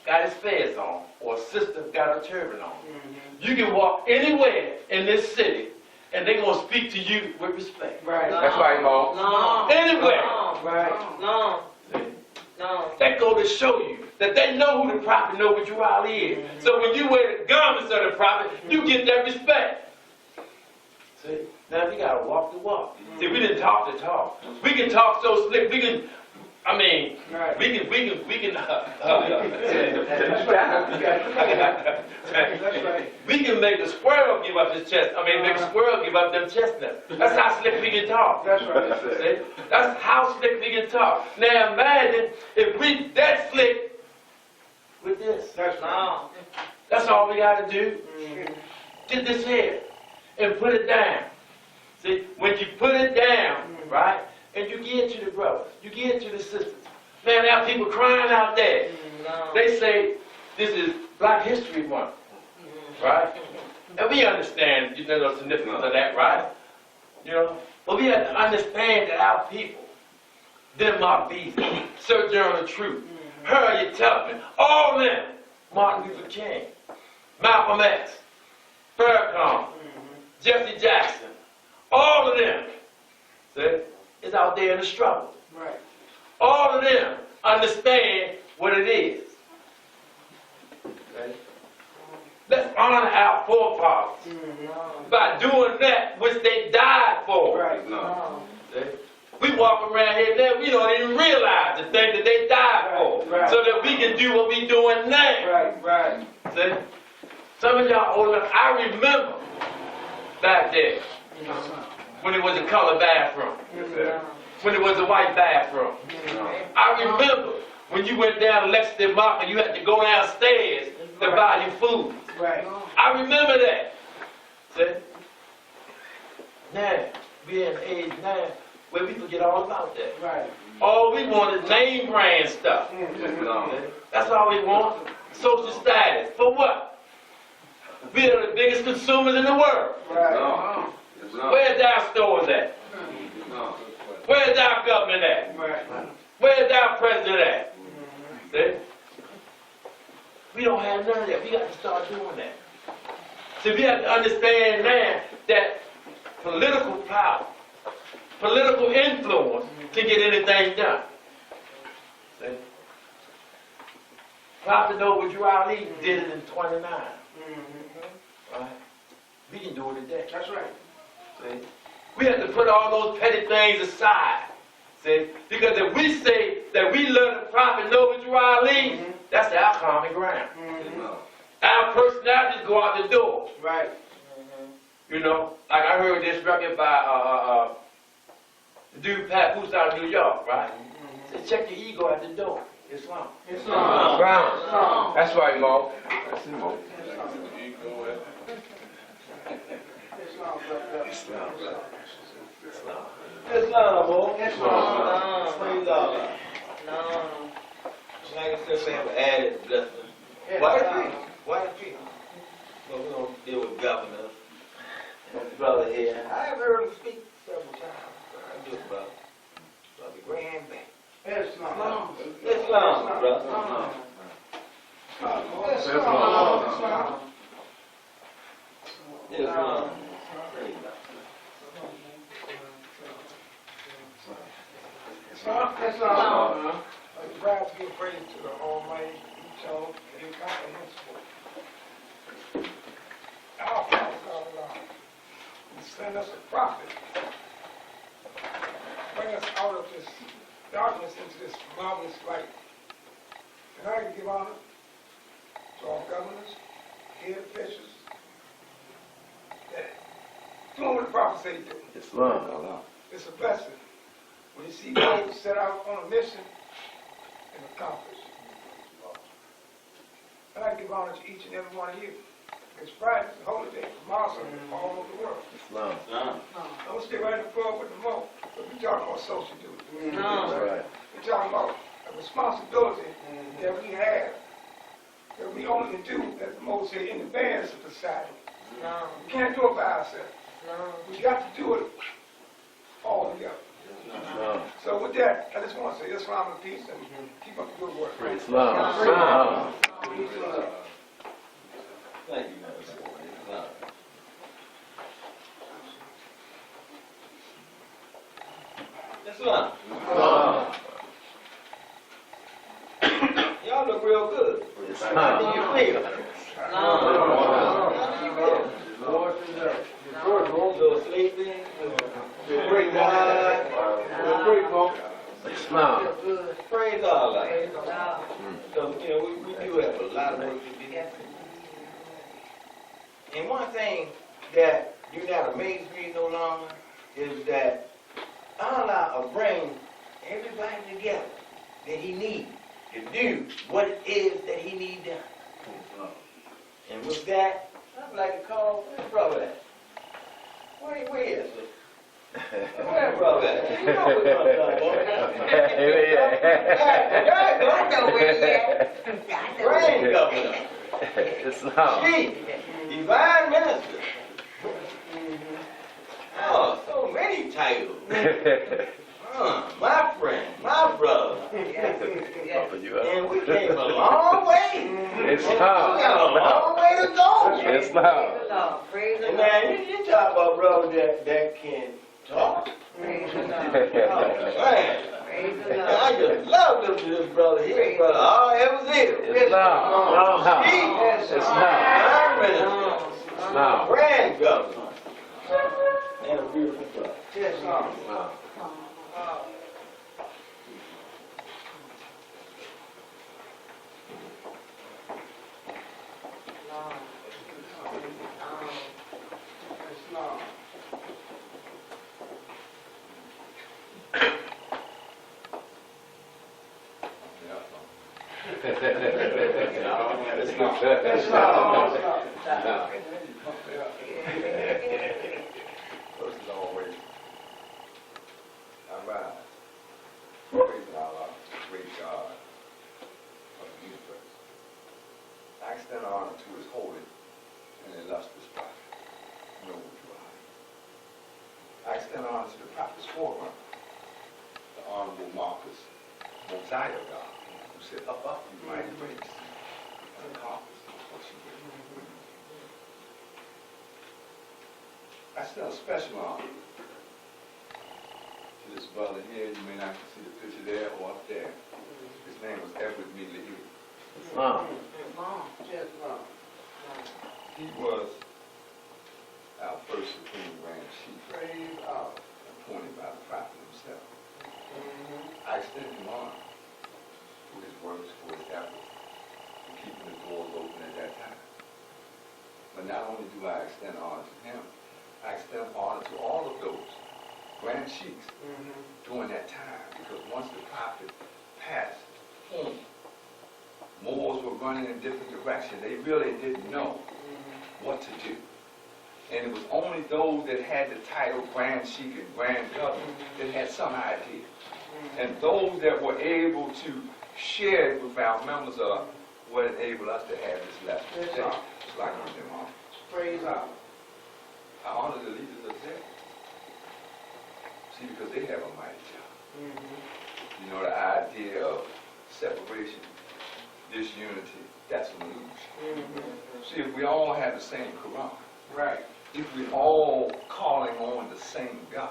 got his fez on, or a sister got a turban on, you can walk anywhere in this city, and they're going to speak to you with respect. Right. That's right, Mom. No. Anywhere. Right. No. No. That go to show you that they know who the prophet know what you all is. So when you wear the garments of the prophet, you get that respect. See? Now we gotta walk the walk. See, we didn't talk the talk. We can talk so slick. We can. I mean, Right. we can. That's right. We can make a squirrel give up his chest. I mean, make a squirrel give up them chestnuts. That's how slick we can talk. That's right. See? That's how slick we can talk. Now imagine if we that slick with this. That's right. That's all we got to do. Get this here and put it down. See, when you put it down, right, and you give it to the brothers, you give it to the sisters. Man, there are people crying out there. They say this is Black History Month, right? And we understand, you know, the significance of that, right? You know, but we have to understand that our people, them Mark Beasley, Sojourner Truth, Harriet Tubman, all them, Martin Luther King, Malcolm X, Farrakhan, Jesse Jackson, all of them, see, is out there in the struggle. Right. All of them understand what it is. Okay? Let's honor our forefathers by doing that which they died for. Right. See? We walk around here now, we don't even realize the thing that they died for, Right. so that we can do what we're doing now. Right. See? Some of y'all old enough, I remember back there when it was a colored bathroom, when it was a white bathroom. I remember when you went down to Lexington Market, you had to go downstairs to buy your food. Right. I remember that. See? Now, we're in an age now where we forget all about that. Right. All we want is name brand stuff. That's all we want. Social status. For what? We are the biggest consumers in the world. Right. Where's our stores at? Where's our government at? Right. Where's our president at? See? We don't have none of that. We got to start doing that. So we have to understand now that political power, political influence can get anything done. See? Prophet Noble Ali did it in 29. Right? We can do it today. That's right. See? We have to put all those petty things aside. See? Because if we say that we learn the Prophet Noble Ali, that's our common ground. Our personalities go out the door. Right. You know, like I heard this record by the dude Pat Boots out of New York, right? Said, check your ego at the door. Islam. Brown. That's right, Mo. That's it, Mo. Islam, boy. Islam. Praise Allah. No. Like I said, we have added blessing. White people. But we don't deal with governors. And the brother here, I have heard him speak several times. I do, brother. Brother Grand Bank. Islam. Islam, brother. Islam. Islam. God be praised to the Almighty, so incomprehensible. Our Father God, Allah, He sent us a prophet, bring us out of this darkness into this marvelous light. And I can give honor to our governors, head officials, that doing what the prophet said he do. Islam. It's a blessing when you see those set out on a mission and accomplish. I'd like to give honor to each and every one of you. It's Friday, it's a holy day for Muslims from all over the world. Islam. I'm going to stay right in the floor with the mo, but we're talking about social duty. No. Right. We're talking about a responsibility that we have that we only do, as Moses said, in advance of society. No, We can't do it by ourselves. no. We got to do it all together. So with that, I just want to say Islam and peace and keep up the good work. Islam. Thank you, Islam. Islam. Y'all look real good. How do you feel? How do you feel? A little sleepy? Great God. Great God. Feel good. Praise Allah. Praise God. So, you know, we do have a lot of work to do. Yes. And one thing that do not amaze me no longer is that Allah will bring everybody together that he needs to do what it is that he needs done. And with that, I'd like to call, where's brother at? Where is it? Where's brother at? You know where brother at. I know where he at. Grand governor. Islam. Chief, divine minister. Oh, so many titles. My friend, my brother. Yes. And we came a long way. We Islam. got a long way to go. Praise Islam. the Lord. Praise the And Lord. now you talk about brother that can talk. Praise the Lord. Oh, man. Praise the I Lord. just love listening to this brother here, brother. All ever did. Islam. Divine minister. Islam. Grand governor. And a beautiful brother. Yes, sir. Islam. First as always, I rise. Praise Allah, great God of the universe. I extend honor to his holy and illustrious prophet, noble Muhammad. I extend honor to the prophet's forerunner, the Honorable Marcus Mosiah God, who said, up, you mighty race, and accomplish what you will. I extend a special honor to this brother here. You may not see the picture there or up there. His name was Edward Mealy. Islam. Yes, sir. He was our first supreme grand chief, Praise God. appointed by the prophet himself. I extend him honor for his works, for his efforts, in keeping the doors open at that time. But not only do I extend honor to him, I extend honor to all of those grand chiefs during that time, because once the prophet passed on, Moors were running in different directions. They really didn't know what to do. And it was only those that had the title Grand Chief and Grand Governor that had some idea. And those that were able to share it with our members of what enabled us to have this lesson today. It's like on them all. Praise God. I honor the leaders of that. See, because they have a mighty job. You know, the idea of separation, disunity, that's an illusion. See, if we all have the same Quran, Right. if we all calling on the same God,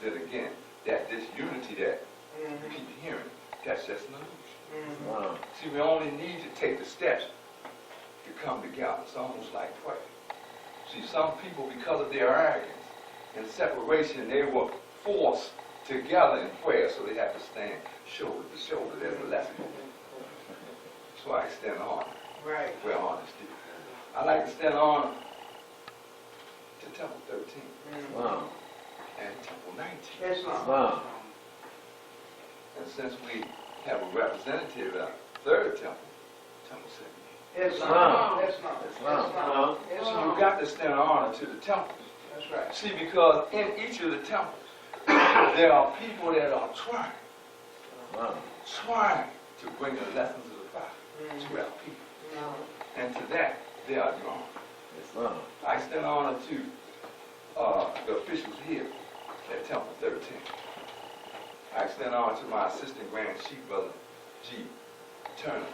then again, that disunity that you keep hearing, that's just an illusion. See, we only need to take the steps to come together. It's almost like prayer. See, some people, because of their arrogance and separation, they were forced together in prayer, so they have to stand shoulder to shoulder. There's a lesson. So I extend honor Right. where honor is due. I like to extend honor to Temple 13 Islam. and Temple 19. Yes, sir. Islam. And since we have a representative at Third Temple, Temple 17. Yes, sir. Islam. Yes, sir. Islam. Yes, So sir. you got to extend honor to the temples. That's right. See, because in each of the temples, there are people that are trying to bring the lessons of the prophet. to our people. And to that, they are due honor. Islam. I extend honor to the officials here at Temple 13. I extend honor to my assistant grand chief, Brother G. Turner.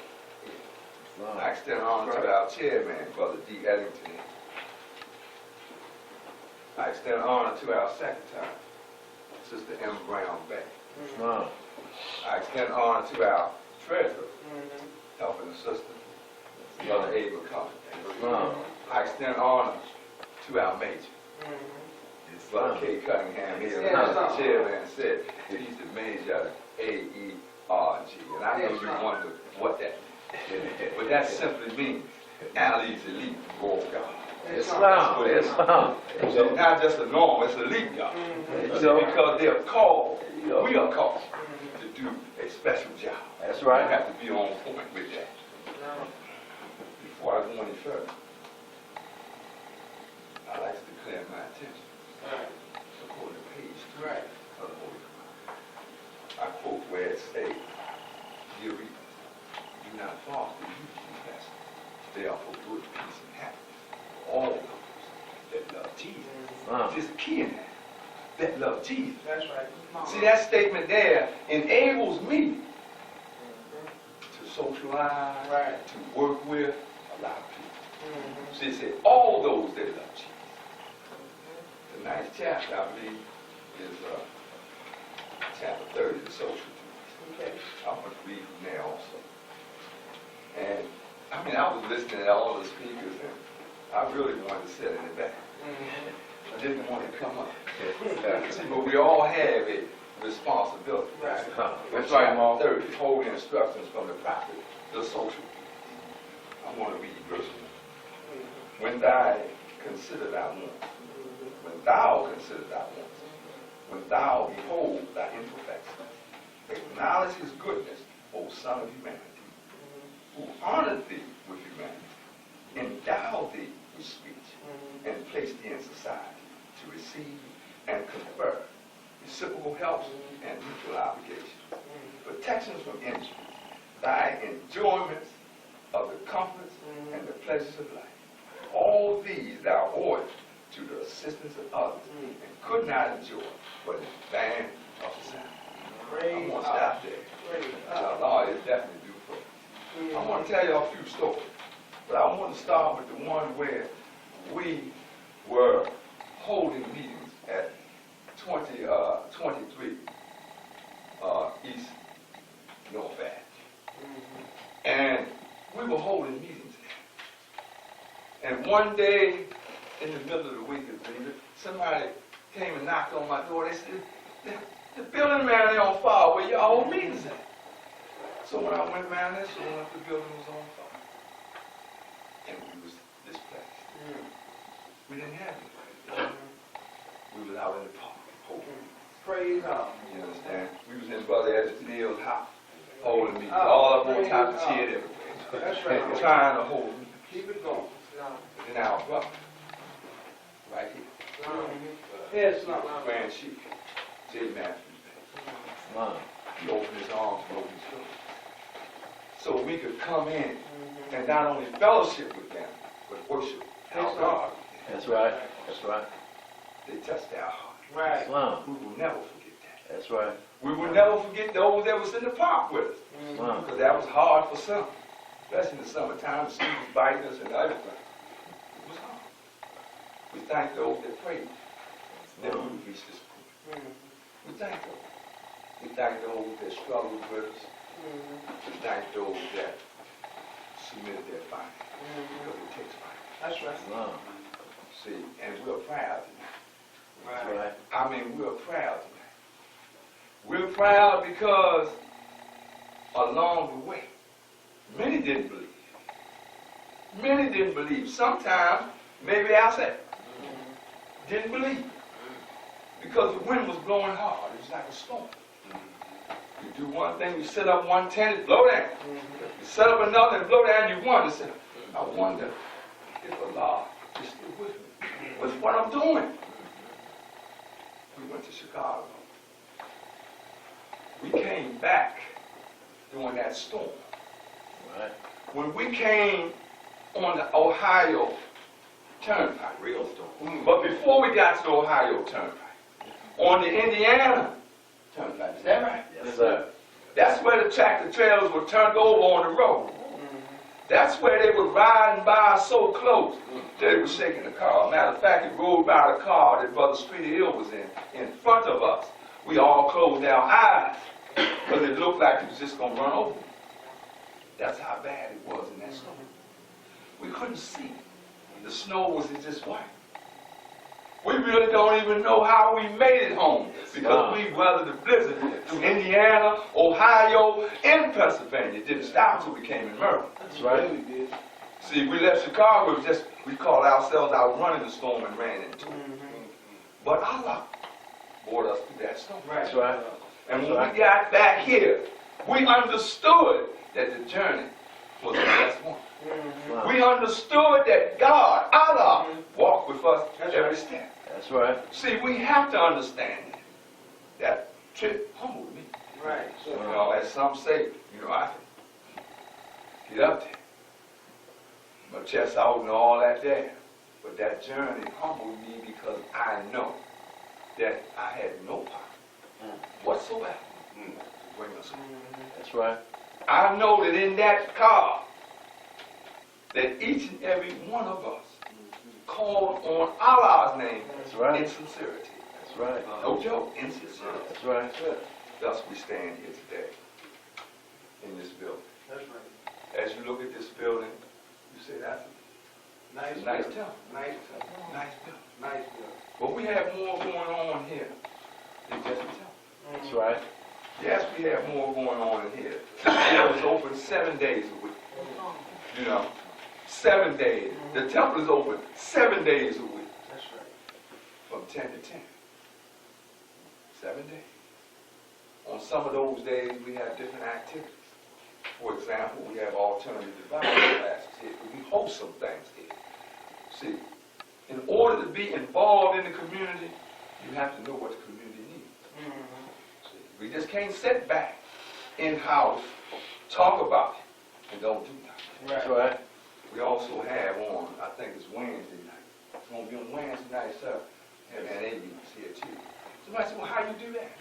Islam. I extend honor to our chairman, Brother D. Ellington. I extend honor to our secretary, Sister M. Brown Beck. Islam. I extend honor to our treasurer, helping assistant, Brother Abel Cummings. Islam. I extend honor to our major, Brother K. Cunningham here. As the chairman said, he's the major of AERG. And I know you wonder what that means. But that simply means Ali's elite Boy Scout. Islam. Islam. So not just a normal, it's elite God. So because they are called, we are called to do a special job. That's right. You have to be on point with that. Before I go any further, I'd like to declare my attention. According to page 3 of the Holy Quran. I quote where it states, "Dear readers, do not fall for youthful lessons. They are for good, peace, and happiness for all those that love Jesus." Just the key in that love Jesus. That's right. See, that statement there enables me to socialize, to work with a lot of people. See, it said, all those that love Jesus. The 9th chapter, I believe, is chapter 30, the social duties. Okay. I'm going to read from there also. And, I mean, I was listening to all the speakers, and I really wanted to sit in the back. I didn't want to come up. See, but we all have a responsibility. That's right, 30, holding instructions from the prophet, the social. I want to read verse 1. When thou consider thy wants, when thou consider thy wants, when thou behold thy imperfections, acknowledge his goodness, O Son of humanity, who honored thee with humanity, endowed thee with speech, and placed thee in society to receive and confer reciprocal helps and mutual obligations, protections from injury, thy enjoyments of the comforts and the pleasures of life. All these thou owest to the assistance of others, and could not enjoy but in vain of the sound. I'm going to stop there. Lord, it's definitely due for. I want to tell you a few stories, but I want to start with the one where we were holding meetings at 23 East North Ave. And we were holding meetings there. And one day, in the middle of the week, somebody came and knocked on my door. They said, the building man is on fire where your old meetings at. So when I went around there, sure enough, the building was on fire. And we was displaced. We didn't have it. We was out in the park holding meetings. Praise God. You understand? We was in Brother Edgeton's house holding meetings. All up on top of the chair everywhere. That's right. Trying to hold meetings. Keep it going. And our brother, right here, Yes, no. Grand Chief, J. Matthews, Islam. he opened his arms and opened his doors. So we could come in and not only fellowship with them, but worship our God. That's right. That's right. They touched our heart. Right. Islam. We will never forget that. That's right. We will never forget those that was in the park with us. Islam. Because that was hard for some. Especially in the summertime, the students biting us and everything. It was hard. We thank those that prayed that we would reach this point. We thank those. We thank those that struggled with us. We thank those that submitted their fight. Because it takes fight. That's right. Islam. See, and we're proud tonight. That's right. I mean, we're proud tonight. We're proud because along the way, many didn't believe. Many didn't believe. Sometimes, maybe ourselves didn't believe. Because the wind was blowing hard. It was like a storm. You do one thing, you set up one tent, it blow down. You set up another and blow down, you wonder, say, I wonder if Allah is still with me. With what I'm doing. We went to Chicago. We came back during that storm. Right. When we came on the Ohio Turnpike, Real story. but before we got to the Ohio Turnpike, on the Indiana Turnpike, is that right? Yes, sir. That's where the tractor trailers were turned over on the road. That's where they were riding by so close that it was shaking the car. Matter of fact, it rolled by the car that Brother Streety Hill was in front of us. We all closed our eyes because it looked like it was just going to run over. That's how bad it was in that snow. We couldn't see. The snow was just white. We really don't even know how we made it home because we weathered the blizzard through Indiana, Ohio, and Pennsylvania. It didn't stop until we came in Maryland. That's right. See, we left Chicago, we called ourselves out running the storm and ran into it. But Allah brought us through that storm. That's right. And when we got back here, we understood that the journey was the best one. Wow. We understood that God, Allah, walked with us every step. That's right. See, we have to understand that trip humbled me. Right. You know, as some say, I can get up there. My chest out and all that there. But that journey humbled me because I know that I had no power whatsoever to bring us home. That's right. I know that in that car, that each and every one of us called on Allah's name That's right. in sincerity. That's right. No joke, in sincerity. That's right. Thus we stand here today in this building. That's right. As you look at this building, you say that's Nice. a nice temple. Nice. Nice building. Nice building. But we have more going on here than just a temple. That's right. Yes, we have more going on in here. It was open 7 days a week. 7 days. The temple is open 7 days a week. That's right. From 10 to 10. 7 days. On some of those days, we have different activities. For example, we have alternative Bible classes here. We host some things here. See, in order to be involved in the community, you have to know what the community needs. See, we just can't sit back in-house, talk about it, and don't do nothing. That's right. We also have on, I think it's Wednesday night. It's going to be on Wednesday night, sir. And AB's here too. Somebody said, well, how you do that?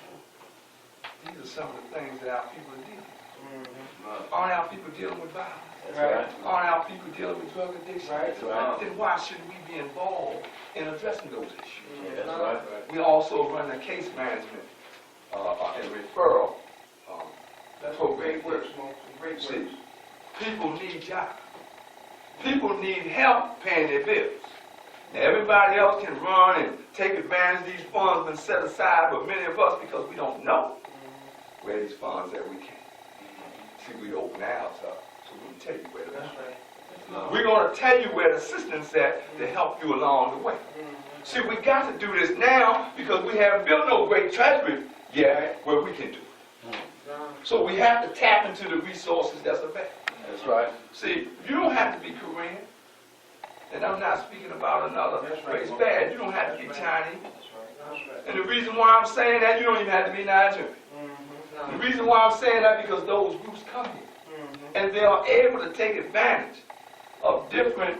These are some of the things that our people are dealing with. Aren't our people dealing with violence? That's right. Aren't our people dealing with drug addiction? That's right. Then why shouldn't we be involved in addressing those issues? That's right. We also run the case management and referral That's program. great work, Smoke. Great See, work. people need jobs. People need help paying their bills. Now, everybody else can run and take advantage of these funds and set aside, but many of us, because we don't know where these funds are, we can't. See, we open ours up, so we can tell you where they're at. We're going to tell you where the assistance at to help you along the way. See, we got to do this now because we haven't built no great treasury yet where we can do it. So we have to tap into the resources that's available. That's right. See, you don't have to be Korean. And I'm not speaking about another race bad. You don't have to be Chinese. And the reason why I'm saying that, you don't even have to be Nigerian. The reason why I'm saying that because those groups come here. And they are able to take advantage of different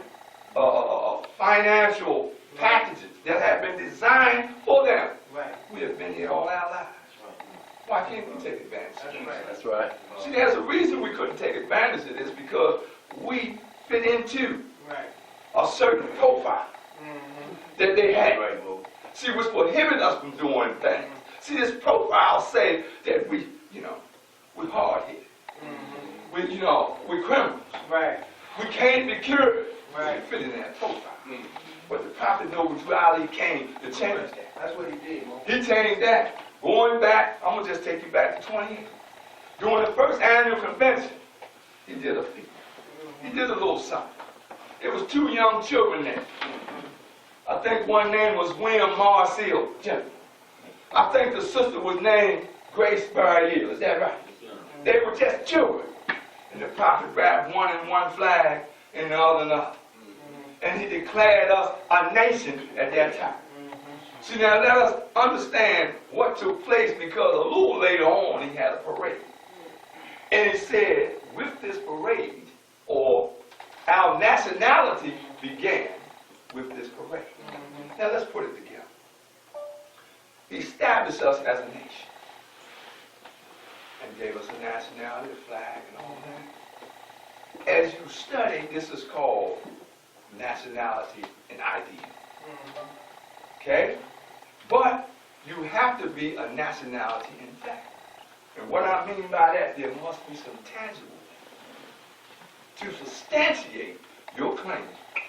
financial packages that have been designed for them. We have been here all our lives. Why can't we take advantage of this? That's right. See, there's a reason we couldn't take advantage of this because we fit into a certain profile that they had. See, which prohibited us from doing things. See, this profile say that we, we're hard-headed. We're criminals. We can't be cured. We fit in that profile. But the Prophet Noble Ali came to change that. That's what he did, Mo. He changed that. Going back, I'm going to just take you back to 20 years. During the first annual convention, he did a feat. He did a little something. It was 2 young children there. I think one name was William Marcel Jr. I think the sister was named Grace Barrier. Is that right? They were just children. And the prophet wrapped one in one flag and the other in another. And he declared us a nation at that time. See, now let us understand what took place because a little later on he had a parade. And he said, with this parade, or our nationality began with this parade. Now let's put it together. He established us as a nation and gave us a nationality, a flag, and all that. As you study, this is called nationality and ID. Okay? But you have to be a nationality in fact. And what I mean by that, there must be some tangible to substantiate your claim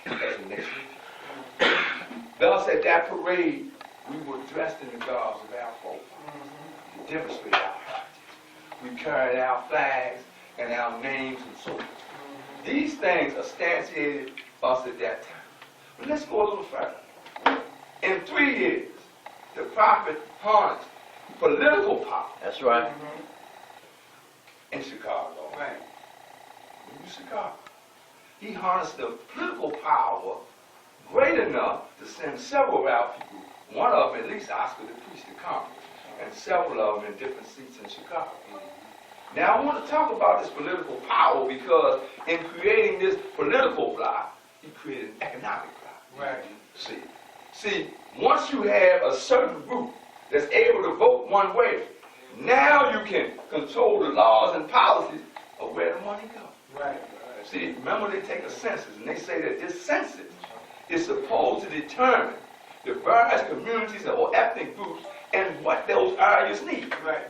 as a nation. Thus, at that parade, we were dressed in the garbs of our forefathers to demonstrate our heritage. We carried our flags and our names and so forth. These things substantiated us at that time. But let's go a little further. In 3 years, the prophet harnessed political power. That's right. In Chicago. Right. In Chicago. He harnessed the political power great enough to send several of our people, one of them at least Oscar to preach to Congress, and several of them in different seats in Chicago. Now I want to talk about this political power because in creating this political bloc, he created an economic bloc. Right. See, once you have a certain group that's able to vote one way, now you can control the laws and policies of where the money goes. Right. See, remember they take a census and they say that this census is supposed to determine the various communities or ethnic groups and what those areas need. Right.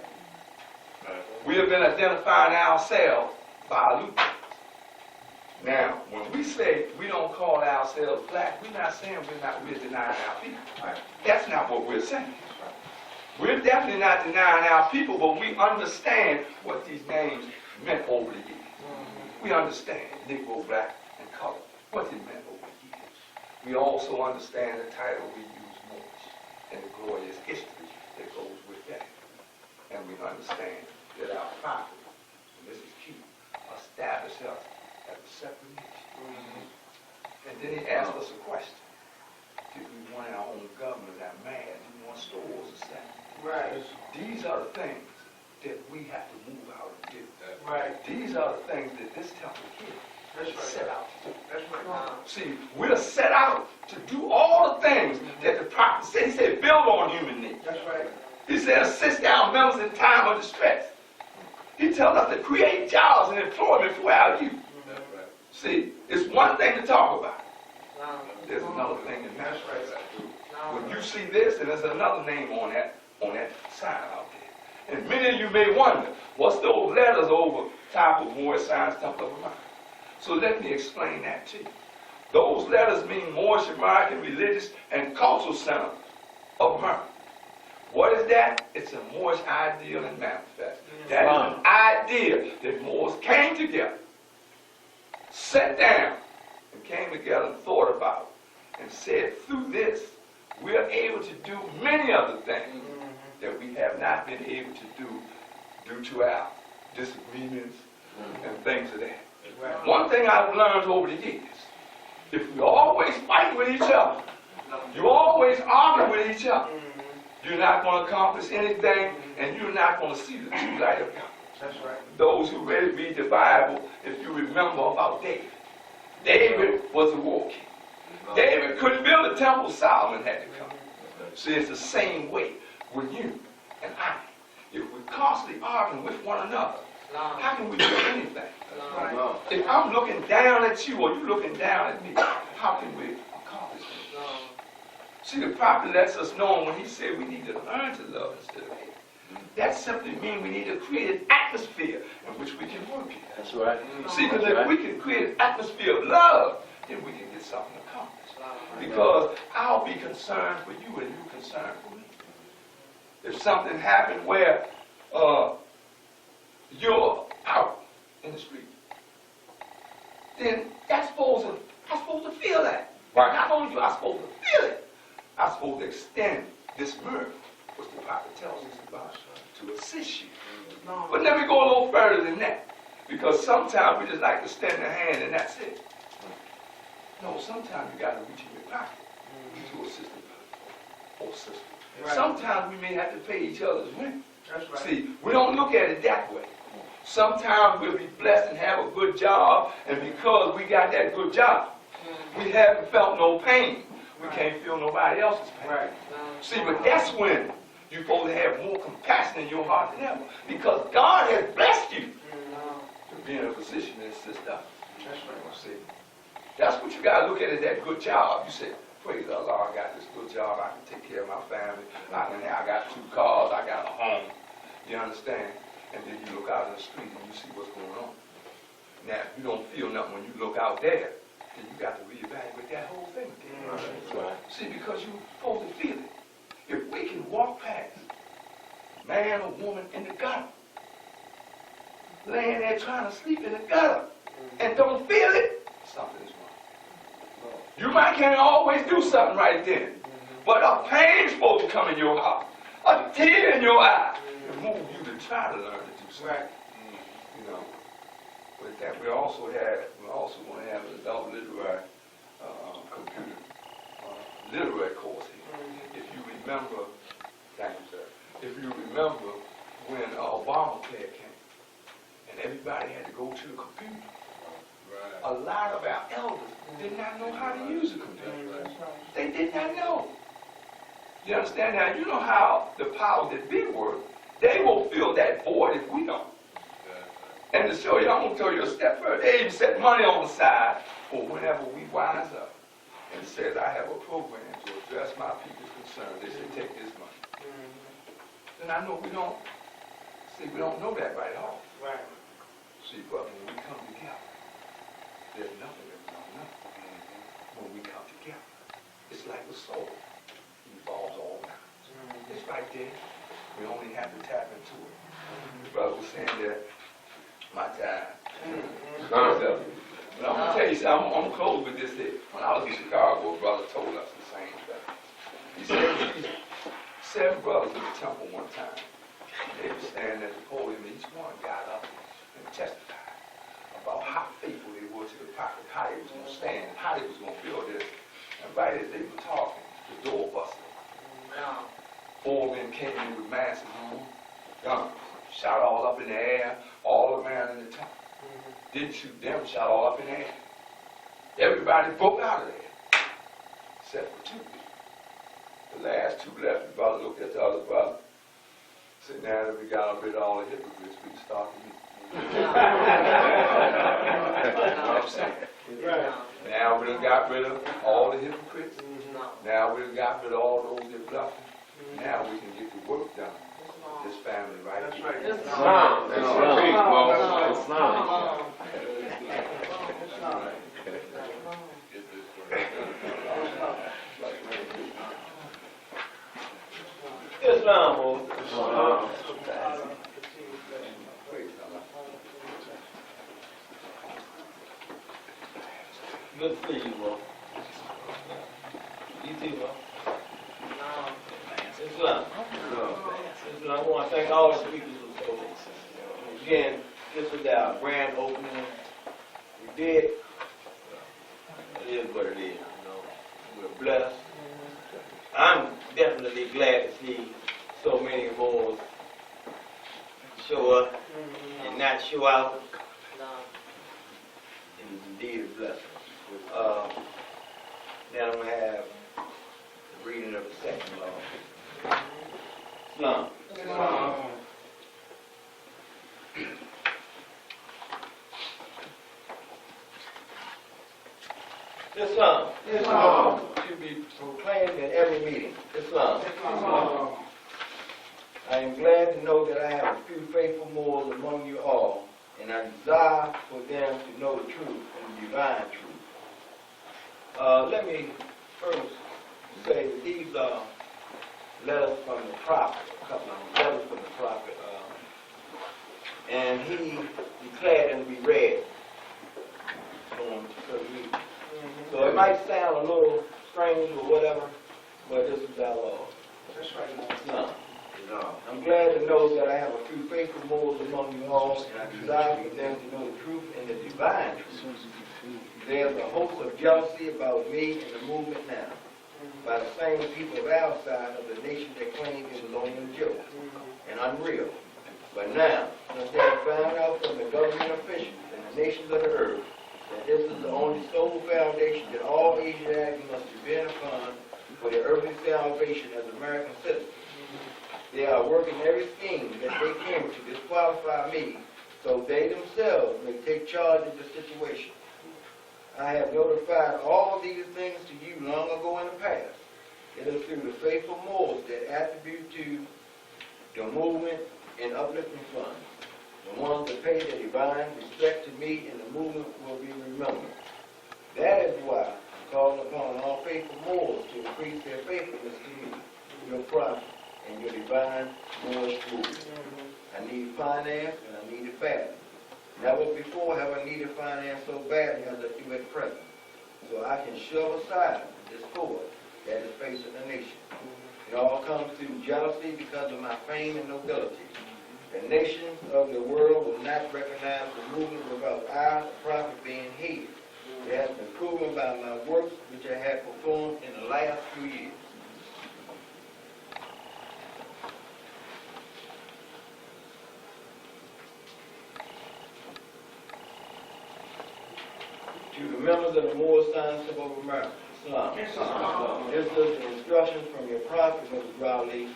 We have been identifying ourselves by our loopholes. Now, when we say we don't call ourselves black, we're not saying we're denying our people. Right? That's not what we're saying. We're definitely not denying our people, but we understand what these names meant over the years. We understand Negro, black, and color, what it meant over the years. We also understand the title we use most and the glorious history that goes with that. And we understand that our prophet, and this is key, established us as a separate nation. And then he asked us a question. Did we want our own government that mad? Do we want stores or something? Right. These are the things that we have to move out and do. Right. These are the things that this temple here is set out to do. That's right. See, we're set out to do all the things that the prophet said. He said, build on human needs. That's right. He said, assist our members in time of distress. He tells us to create jobs and employment for our youth. That's right. See, it's one thing to talk about. There's another thing to manifest. When you see this, and there's another name on that sign out there. And many of you may wonder, what's those letters over top of Moorish Science Temple of America? So let me explain that to you. Those letters mean Moorish American Religious and Cultural Center of America. What is that? It's a Moorish ideal and manifest. That is an idea that Moors came together, sat down, and came together and thought about it, and said, through this, we are able to do many other things that we have not been able to do due to our disagreements and things of that. One thing I've learned over the years, if we always fight with each other, you always argue with each other, you're not going to accomplish anything, and you're not going to see the true light of God. That's right. Those who read the Bible, if you remember about David. David was a war king. David couldn't build a temple, Solomon had to come. See, it's the same way with you and I. If we're constantly arguing with one another, how can we do anything? If I'm looking down at you or you looking down at me, how can we accomplish anything? See, the prophet lets us know when he said we need to learn to love instead of hate. That simply means we need to create an atmosphere in which we can work in. That's right. See, because if we can create an atmosphere of love, then we can get something accomplished. Because I'll be concerned for you and you concerned for me. If something happened where you're out in the street, then I'm supposed to feel that. Right. Not only do I supposed to feel it, I'm supposed to extend this miracle, which the prophet tells us about, to assist you. But let me go a little further than that, because sometimes we just like to extend a hand and that's it. No, sometimes you got to reach in your pocket to assist the brother or sister. Right. Sometimes we may have to pay each other's rent. That's right. See, we don't look at it that way. Sometimes we'll be blessed and have a good job, and because we got that good job, we haven't felt no pain. We can't feel nobody else's pain. Right. See, but that's when you're supposed to have more compassion in your heart than ever, because God has blessed you to be in a position to assist others. That's right. See, that's what you got to look at, is that good job. You say, praise the Lord, I got this good job. I can take care of my family. I got 2 cars. I got a home. You understand? And then you look out in the street and you see what's going on. Now, if you don't feel nothing when you look out there, then you got to reevaluate that whole thing again. That's right. See, because you're supposed to feel it. If we can walk past man or woman in the gutter, laying there trying to sleep in the gutter, and don't feel it, something's wrong. You might can't always do something right then, but a pain's supposed to come in your heart, a tear in your eye, and move you to try to learn to do something. Right. You know, with that, we also want to have an adult literary computer literary course here. If you remember, thank you, sir. If you remember when Obamacare came, and everybody had to go to the computer. A lot of our elders did not know how to use a computer. They did not know. You understand now? You know how the powers that be work. They will fill that void if we don't. And to show you, I'm going to tell you a step further. They even set money on the side for whenever we wise up. And it says, I have a program to address my people's concerns. They say, take this money. And I know we don't know that right off. Right. See, but when we come together, there's nothing that we don't know. When we come together, it's like the soul. It evolves all around. It's right there. We only have to tap into it. The brother was saying that my time. But I'm going to tell you something, I'm going to close with this here. When I was in Chicago, a brother told us the same thing. He said, these 7 brothers in the temple one time. They were standing at the podium, and each one got up and testified about how faithful they were to the prophet, how they was going to stand, how they was going to build this. And right as they were talking, the door busted. 4 men came in with massive guns, shot all up in the air, all around in the temple. Didn't shoot them, shot all up in the air. Everybody broke out of there, except for 2. The last 2 left. The brother looked at the other brother, said, now that we got rid of all the hypocrites, we can start to meet. You know what I'm saying? Right. Now we done got rid of all the hypocrites. Now we done got rid of all those that bluffing. Now we can get the work done. This family right That's here. right. Islam. Islam. Islam. Islam. Islam. Good to see you, bro. You too, bro. Islam. Islam. I want to thank all the speakers who spoke. Again, this was our grand opening. We did. It is what it is, you know. We're blessed. I'm definitely glad to see so many more show up and not show out. It is indeed a blessing. Now I'm going to have the reading of the second law. Islam. Islam. Islam. Should be proclaimed in every meeting. Islam. Islam. I am glad to know that I have a few faithful Moors among you all, and I desire for them to know the truth and the divine truth. Let me first say that these are letters from the prophet, a couple of letters from the prophet, and he declared and we read on the meeting. So it might sound a little strange or whatever, but this is our Lord. That's right. No. I'm glad to know that I have a few faithful Moors among you all, and I desire for them to know the truth and the divine truth. There's a host of jealousy about me and the movement now, by the same people of our side of the nation that claim it was only a joke and unreal and But now, since they have found out from the government officials and the nations of the earth that this is the only sole foundation that all Asiatics must depend upon for their earthly salvation as American citizens, they are working every scheme that they can to disqualify me so they themselves may take charge of the situation. I have notified all these things to you long ago in the past. It is through the faithful Moors that attribute to the movement and uplifting funds. The ones that pay their divine respect to me and the movement will be remembered. That is why I call upon all faithful Moors to increase their faithfulness to me, your prophet, and your divine Moorish movement. I need finance and I need it badly. Never before have I needed finance so badly as I do at present, so I can shove aside the discord that is facing the nation. It all comes through jealousy because of my fame and nobility. The nations of the world will not recognize the movement without I, the prophet, being head. It has been proven by my works which I have performed in the last few years. To the members of the Moor Science of America, Islam. This is the instructions from your prophet, Mr. Raleigh.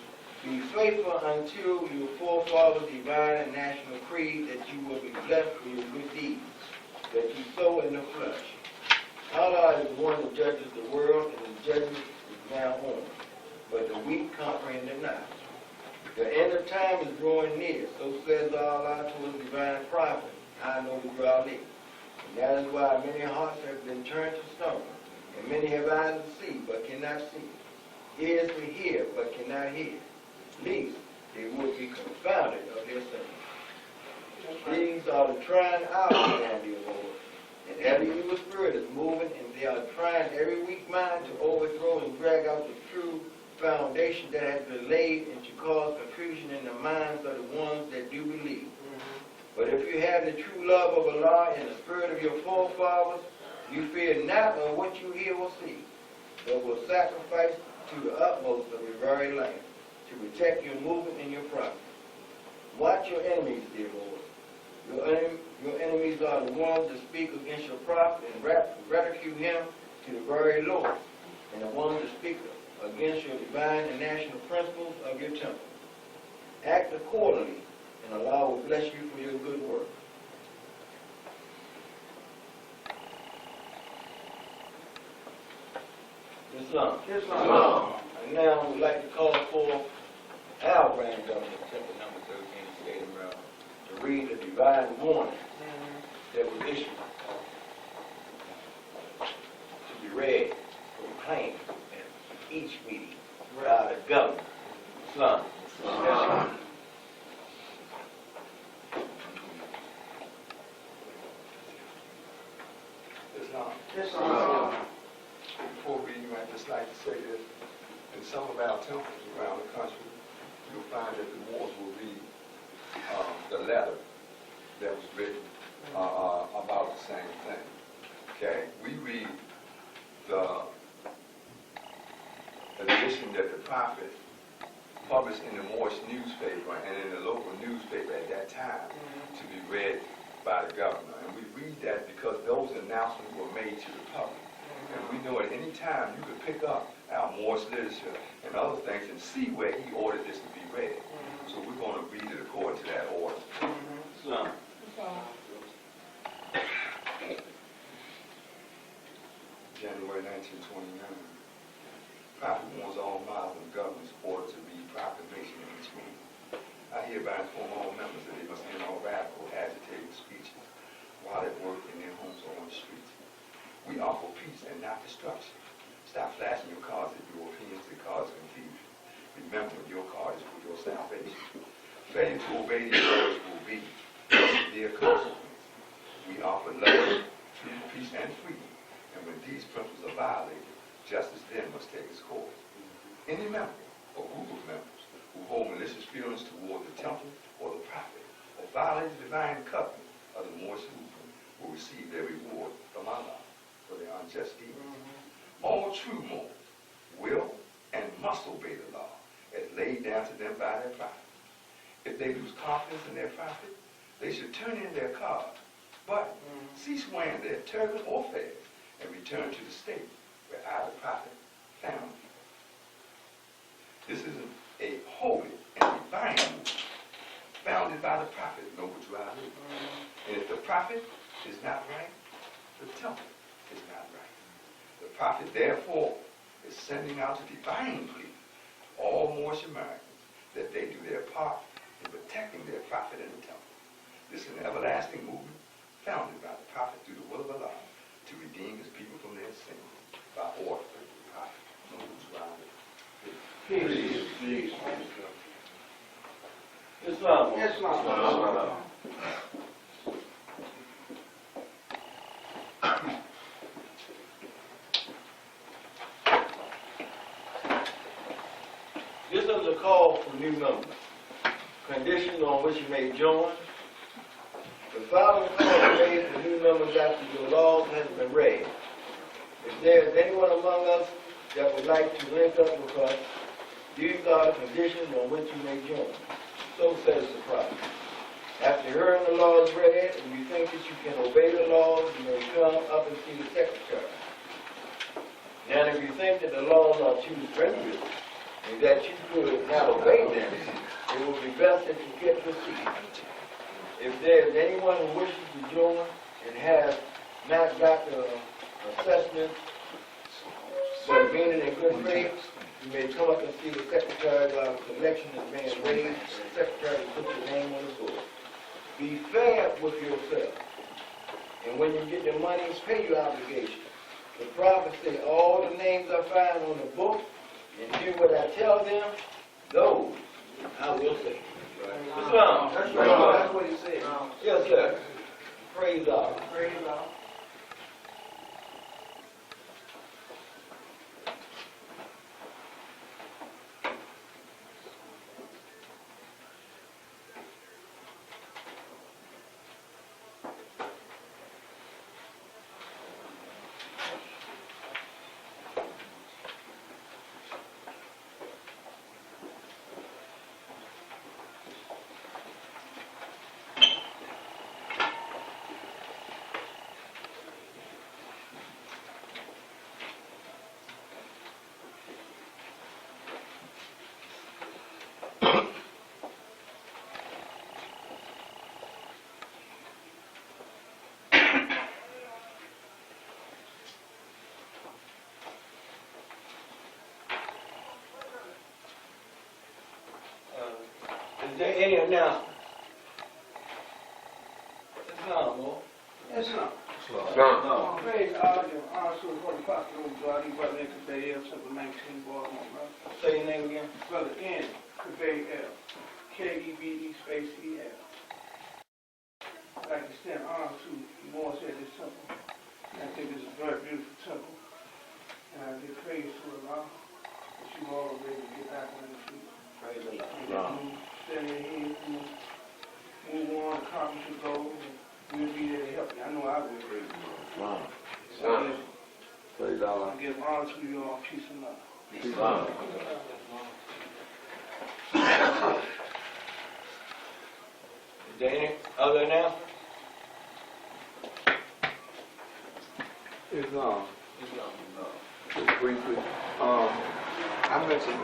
Be faithful until your forefathers' divine and national creed that you will be blessed for your good deeds, that you sow in the flesh. Allah is the one that judges the world, and the judgment is now on. But the weak comprehend it not. The end of time is drawing near, so says Allah to his divine prophet, I know the Raleigh. And that is why many hearts have been turned to stone, and many have eyes to see, but cannot see, ears to hear, but cannot hear. Least they would be confounded of their sins. These are the trying hours, dear Lord, and every evil spirit is moving, and they are trying every weak mind to overthrow and drag out the true foundation that has been laid and to cause confusion in the minds of the ones that do believe. But if you have the true love of Allah and the spirit of your forefathers, you fear not of what you hear or see, but will sacrifice to the utmost of your very life to protect your movement and your property. Watch your enemies, dear Lord. Your enemies are the ones that speak against your prophet and ridicule him to the very Lord, and the ones that speak against your divine and national principles of your temple. Act accordingly, and Allah will bless you for your good work. Islam. And now I would like to call for our Grand Governor, Temple number 13, the state of Maryland, to read the divine warning that was issued to be read, proclaimed at each meeting by the governor. Islam. Islam. Before reading, I'd just like to say that in some of our temples around the country, you'll find that the Moors will read the letter that was written about the same thing. Okay, we read the edition that the prophet published in the Moorish newspaper and in the local newspaper at that time to be read by the governor. And we read that because those announcements were made to the public. And we know at any time you could pick up our Moorish literature and other things and see where he ordered this to be read. So we're going to read it according to that order. January 1929. Prophet warns all Muslim governments order to read proclamation in each meeting. I hereby inform all members that they must end all radical, agitated speeches while at work in their homes or on the streets. We offer peace and not destruction. Stop flashing your cards at your opinions to cause confusion. Remember, your card is for your salvation. Failure to obey these orders will be severe consequences. We offer love, peace, and freedom. And when these principles are violated, justice then must take its course. Any member or group of members who hold malicious feelings toward the temple or the prophet or violate the divine covenant of the Moorish movement will receive their reward from Allah for their unjust deeds. All true Moors will and must obey the law as laid down to them by their prophet. If if they lose confidence in their prophet, they should turn in their card, but cease wearing their turban or fez and return to the state where I, the prophet, found you. This is a holy and divine movement founded by the prophet, Noble Drew Ali. And if the prophet is not right, the temple is not right. The prophet, therefore, is sending out a divine plea to all Moorish Americans that they do their part in protecting their prophet and the temple. This is an everlasting movement founded by the prophet through the will of Allah to redeem his people from their sins by order of the prophet, Noble Drew Ali. Peace. Peace. Islam. Islam. This is a call for new members. Conditions on which you may join. The following call is made for new members after your laws has been read. If there is anyone among us that would like to link up with us, these are the conditions on which you may join. So says the prophet. After hearing the laws read, and you think that you can obey the laws, you may come up and see the secretary. Now, if you think that the laws are too strenuous, and that you could not obey them, it will be best if you get your seat. If there is anyone who wishes to join and has not got the assessment, but being in good faith, you may come up and see the secretary while the collection is being raised, and the secretary will put your name on the board. Be fair with yourself. And when you get the money, pay your obligation. The prophet said, all the names I find on the book, and do what I tell them, those I will say. Islam. That's right. That's what he said. Yes, sir. Praise God. Praise God. Is there any announcement? Islam, Lord. Islam. Islam. Praise Allah, your honor to the Holy Prophet, Noble Drew Ali, brother in Kabay L, Temple 19, Baltimore, brother. Say your name again. Brother N, Kabay L, K-E-B-E space E-L. I'd like to extend honor to the Moors at this temple. I think it's a very beautiful temple. And I give praise to Allah that you all are ready to get back on the feet. Praise Allah. Stand your head, move on, accomplish your goals, and we'll be there to help you. I know I will. Islam. Praise Allah. I give honor to you all, peace and love. Islam. Is there any other announcement? Islam. Just briefly, I mentioned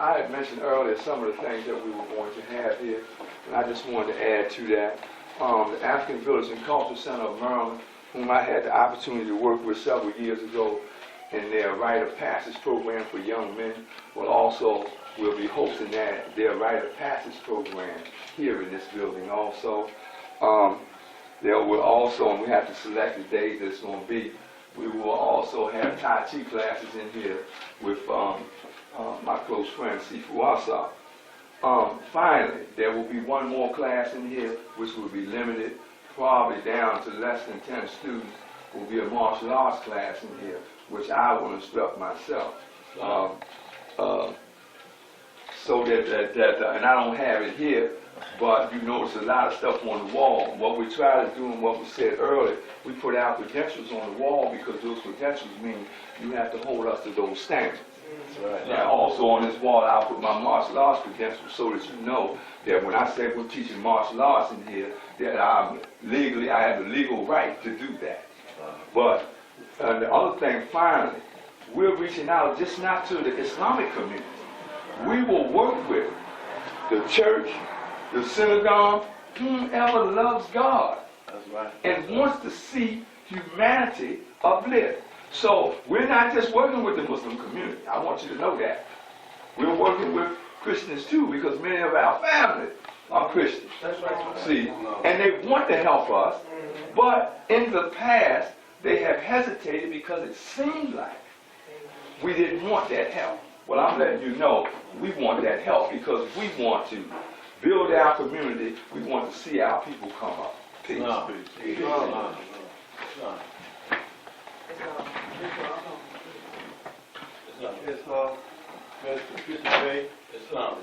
I had mentioned earlier some of the things that we were going to have here, and I just wanted to add to that. The African Village and Cultural Center of Maryland, whom I had the opportunity to work with several years ago in their Rite of Passage program for young men, will be hosting their Rite of Passage program here in this building also. There will also, and we have to select the days that it's going to be, we will also have Tai Chi classes in here with my close friend Sifu Asa. Finally, there will be one more class in here which will be limited, probably down to less than 10 students. Will be a martial arts class in here, which I will instruct myself. So that and I don't have it here, But you notice a lot of stuff on the wall. What we try to do and what was said earlier, we put our credentials on the wall because those credentials mean you have to hold us to those standards. Now, also on this wall, I'll put my martial arts credentials so that you know that when I say we're teaching martial arts in here, that I have the legal right to do that. But the other thing, finally, we're reaching out just not to the Islamic community. We will work with the church, the synagogue, whomever loves God and wants to see humanity uplift. So we're not just working with the Muslim community. I want you to know that. We're working with Christians too, because many of our families are Christians. That's right. See, and they want to help us, but in the past they have hesitated because it seemed like we didn't want that help. Well, I'm letting you know we want that help because we want to build our community. We want to see our people come up. Peace. Islam, Mr. Christian Bay,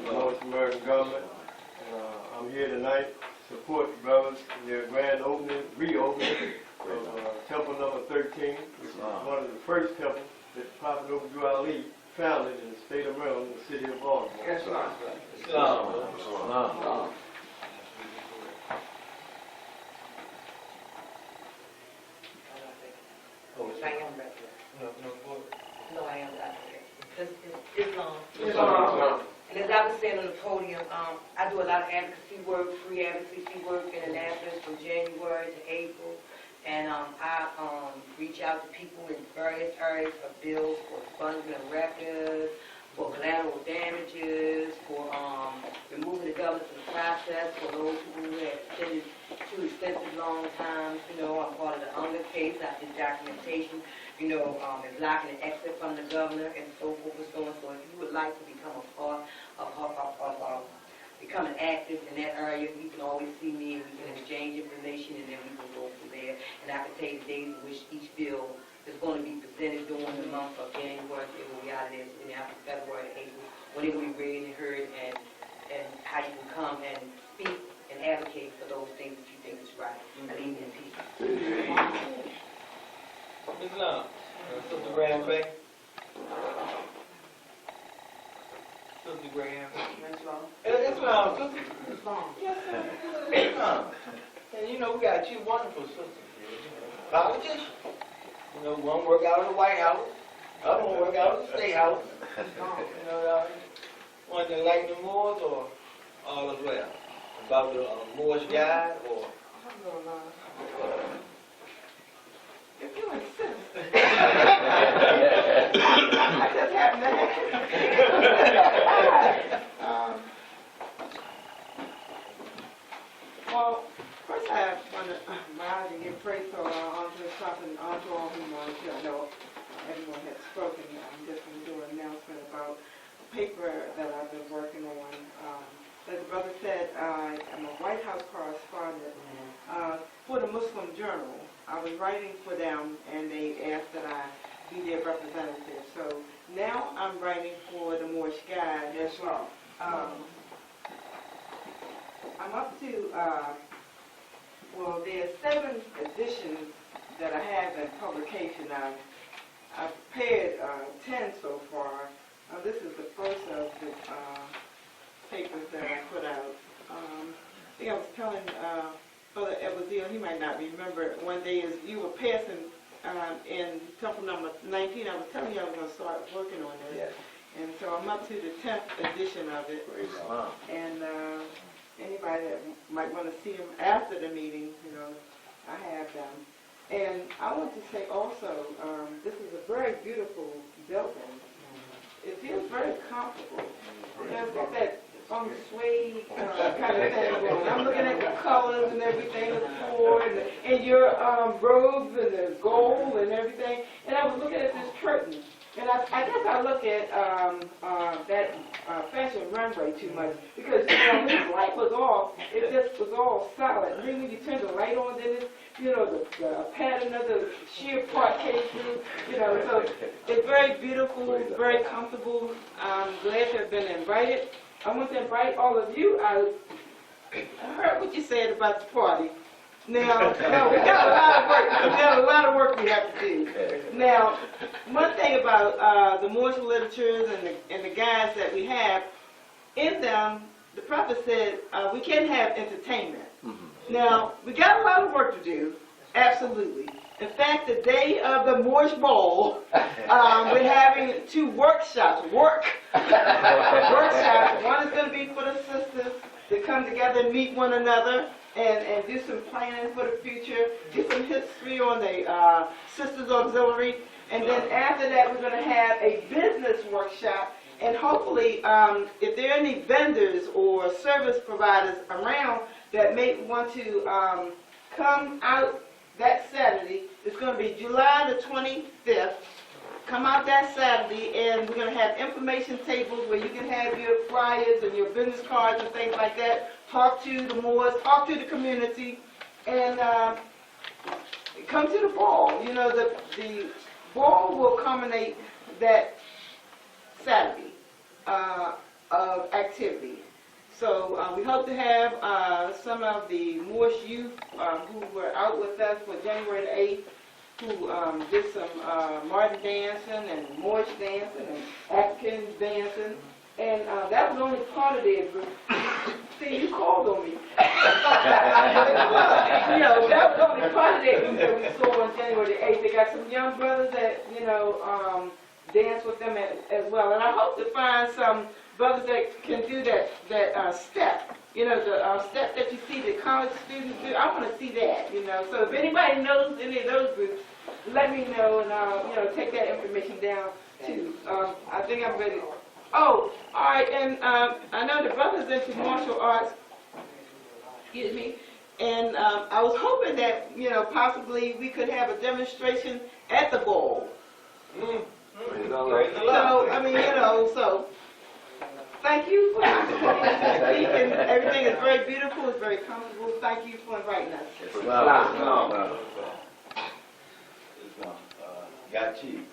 North American government. I'm here tonight to support the brothers in their grand opening, reopening of temple number 13, which is one of the first temples that Prophet Noble Ali founded in the state of Maryland, the city of Baltimore. No, I am not. It's Islam. And as I was saying on the podium, I do a lot of advocacy work, free advocacy work in Annapolis from January to April. And I reach out to people in various areas for bills for funding of records, for collateral damages, for removing the government from the process for those who have attended too extensive long times. You know, I'm part of the Unger case. I did documentation, you know, and blocking an exit from the governor and so forth and so on. So if you would like to become a part of becoming active in that area, you can always see me and we can exchange information and then we can go from there. And I can tell you the days in which each bill is going to be presented during the month of January, February, out of this, and after February, April, when it will be read and heard and how you can come and speak and advocate for those things that you think is right. I leave you in peace. Islam. Sister Graham Bay. Sister Graham. Islam. Islam, sister. Islam. Yes, sir. Islam. And you know, we got two wonderful sisters here. Politicians. You know, one work out in the White House, other one work out in the State House. You know, one that like the Moors or all as well. About the Moorish guy or... If you insist. I just happen to have. Well, first I want to rise and give praise to onto the top and onto all who know. Everyone has spoken. I'm just going to do an announcement about a paper that I've been working on. As the brother said, I'm a White House correspondent for the Muslim Journal. I was writing for them, and they asked that I be their representative. So now I'm writing for the Moorish Guide. That's right. I'm up to, well, there are 7 editions that I have in publication. I've prepared 10 so far. This is the first of the papers that I put out. I think I was telling Brother Edward, he might not remember, one day as you were passing in temple number 19, I was telling you I was going to start working on this. Yes. And so I'm up to the 10th edition of it. And anybody that might want to see them after the meeting, you know, I have them. And I want to say also, this is a very beautiful building. It feels very comfortable. You know, it's got that feng shui kind of thing going. I'm looking at the colors and everything, the floor, and your robes and the gold and everything. And I was looking at this curtain. And I guess I look at that fashion runway too much because, you know, when the light was off, it just was all solid. And then when you turn the light on, then it's, you know, the pattern of the sheer parquet through, you know, so it's very beautiful, very comfortable. I'm glad to have been invited. I want to invite all of you out I heard what you said about the party. Now, no, we got a lot of work. We got a lot of work we have to do. Now, one thing about the Moorish literatures and the guides that we have, in them, the prophet said we can't have entertainment. Now, we got a lot of work to do, absolutely. In fact, the day of the Moorish Bowl, we're having 2 workshops, workshops. One is going to be for the sisters to come together and meet one another and do some planning for the future, get some history on the Sisters Auxiliary, and then after that we're going to have a business workshop, and hopefully if there are any vendors or service providers around that may want to come out that Saturday. It's going to be July the 25th. Come out that Saturday, and we're going to have information tables where you can have your flyers and your business cards and things like that. Talk to the Moors, talk to the community, and come to the ball. You know, the ball will culminate that Saturday of activity. So we hope to have some of the Moorish youth who were out with us for January the 8th, who did some Martin dancing and Moorish dancing and African dancing. And that was only part of their group. See, you called on me. You know, that was only part of their group that we saw on January the 8th. They got some young brothers that, you know, dance with them as well. And I hope to find some brothers that can do that step, you know, the step that you see the college students do. I want to see that, you know. So if anybody knows any of those groups, let me know, and I'll, you know, take that information down too. I think I'm ready. Oh, all right, and I know the brothers into martial arts, excuse me, and I was hoping that, you know, possibly we could have a demonstration at the bowl. So, I mean, you know, so thank you for the opportunity to speak, and everything is very beautiful, it's very comfortable. Thank you for inviting us. Got you.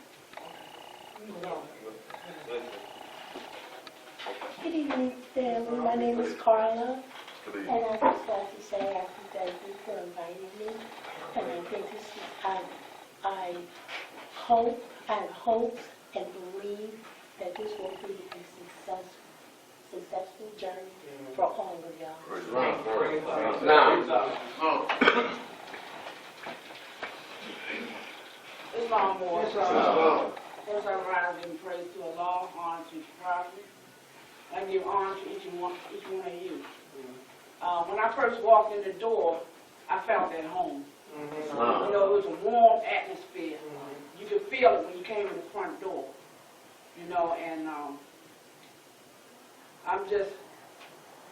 Good evening, family. My name is Carla, and I just want to say happy thank you for inviting me. And I think this is, I hope and hope and believe that this will be a successful journey for all of y'all. Islam more. First, I rise and praise to Allah, honor to the Prophet. I give honor to each one of you. When I first walked in the door, I felt at home. You know, it was a warm atmosphere. You could feel it when you came in the front door. You know, and I'm just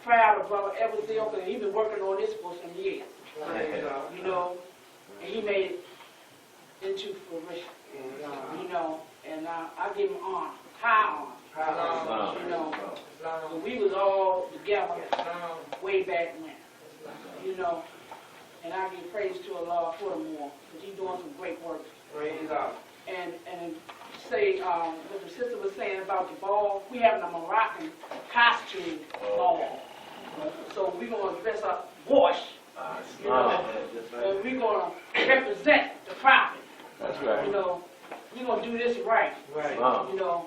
proud of Brother Eversdale, because he's been working on this for some years. You know, and he made it into fruition. You know, and I give him honor, high honor. You know, so we was all together way back when. You know, and I give praise to Allah for the more, because he's doing some great work. And say what the sister was saying about the ball, we having a Moroccan costume ball. So we're going to dress up wash, you know, and we're going to represent the Prophet. That's right. You know, we're going to do this right. You know,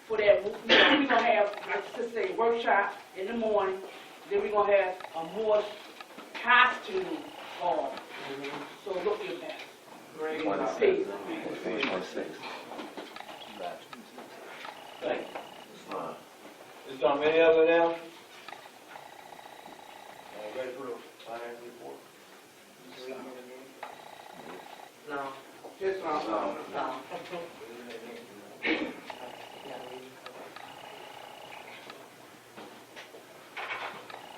for that, you know, we're going to have, like the sister say, workshop in the morning, then we're going to have a more costume ball. So look at that. Peace. Thank you. Is there any other now? Ready for the finance report? No. Islam. No.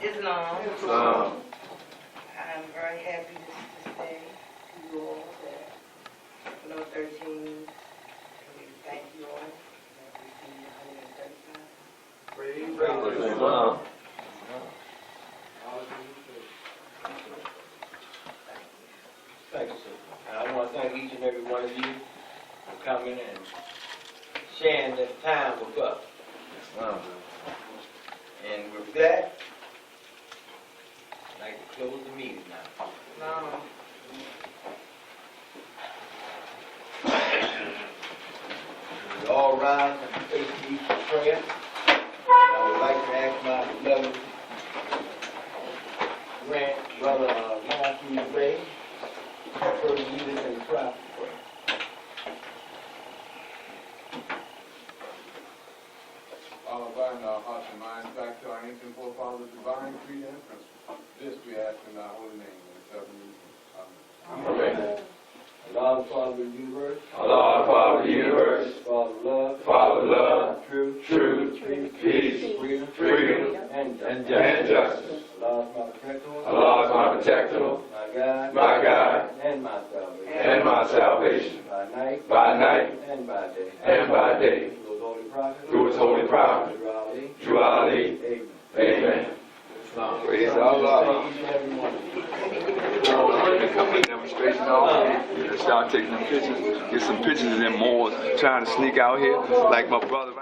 Islam. I'm very happy to say to you all that number 13, we thank you all. Praise God. Thank you, sir. And I want to thank each and every one of you for coming and sharing this time with us. And with that, I'd like to close the meeting now. No. We all rise and face each for prayer. I would like to ask my beloved Grant, Brother Longview Ray, to further lead us in the prayer. Binding our hearts and minds back to our ancient forefathers' divine creed and principle. This we ask in thy holy name, and Amen. Amen. Allah, the Father of the universe. Allah, Father of the universe. Father of love. Father of love. Truth. Peace. Freedom. And And justice. Allah is my protector. Allah is my protector. My God. And my salvation. And my salvation. By night. By night. And by day. And by day. Through his holy prophet. Through his holy prophet. Through Ali. Amen. Amen. Praise Allah. Each and every one of you. Demonstration off. Start taking them pictures. Get some pictures of them Moors trying to sneak out here. Like my brother.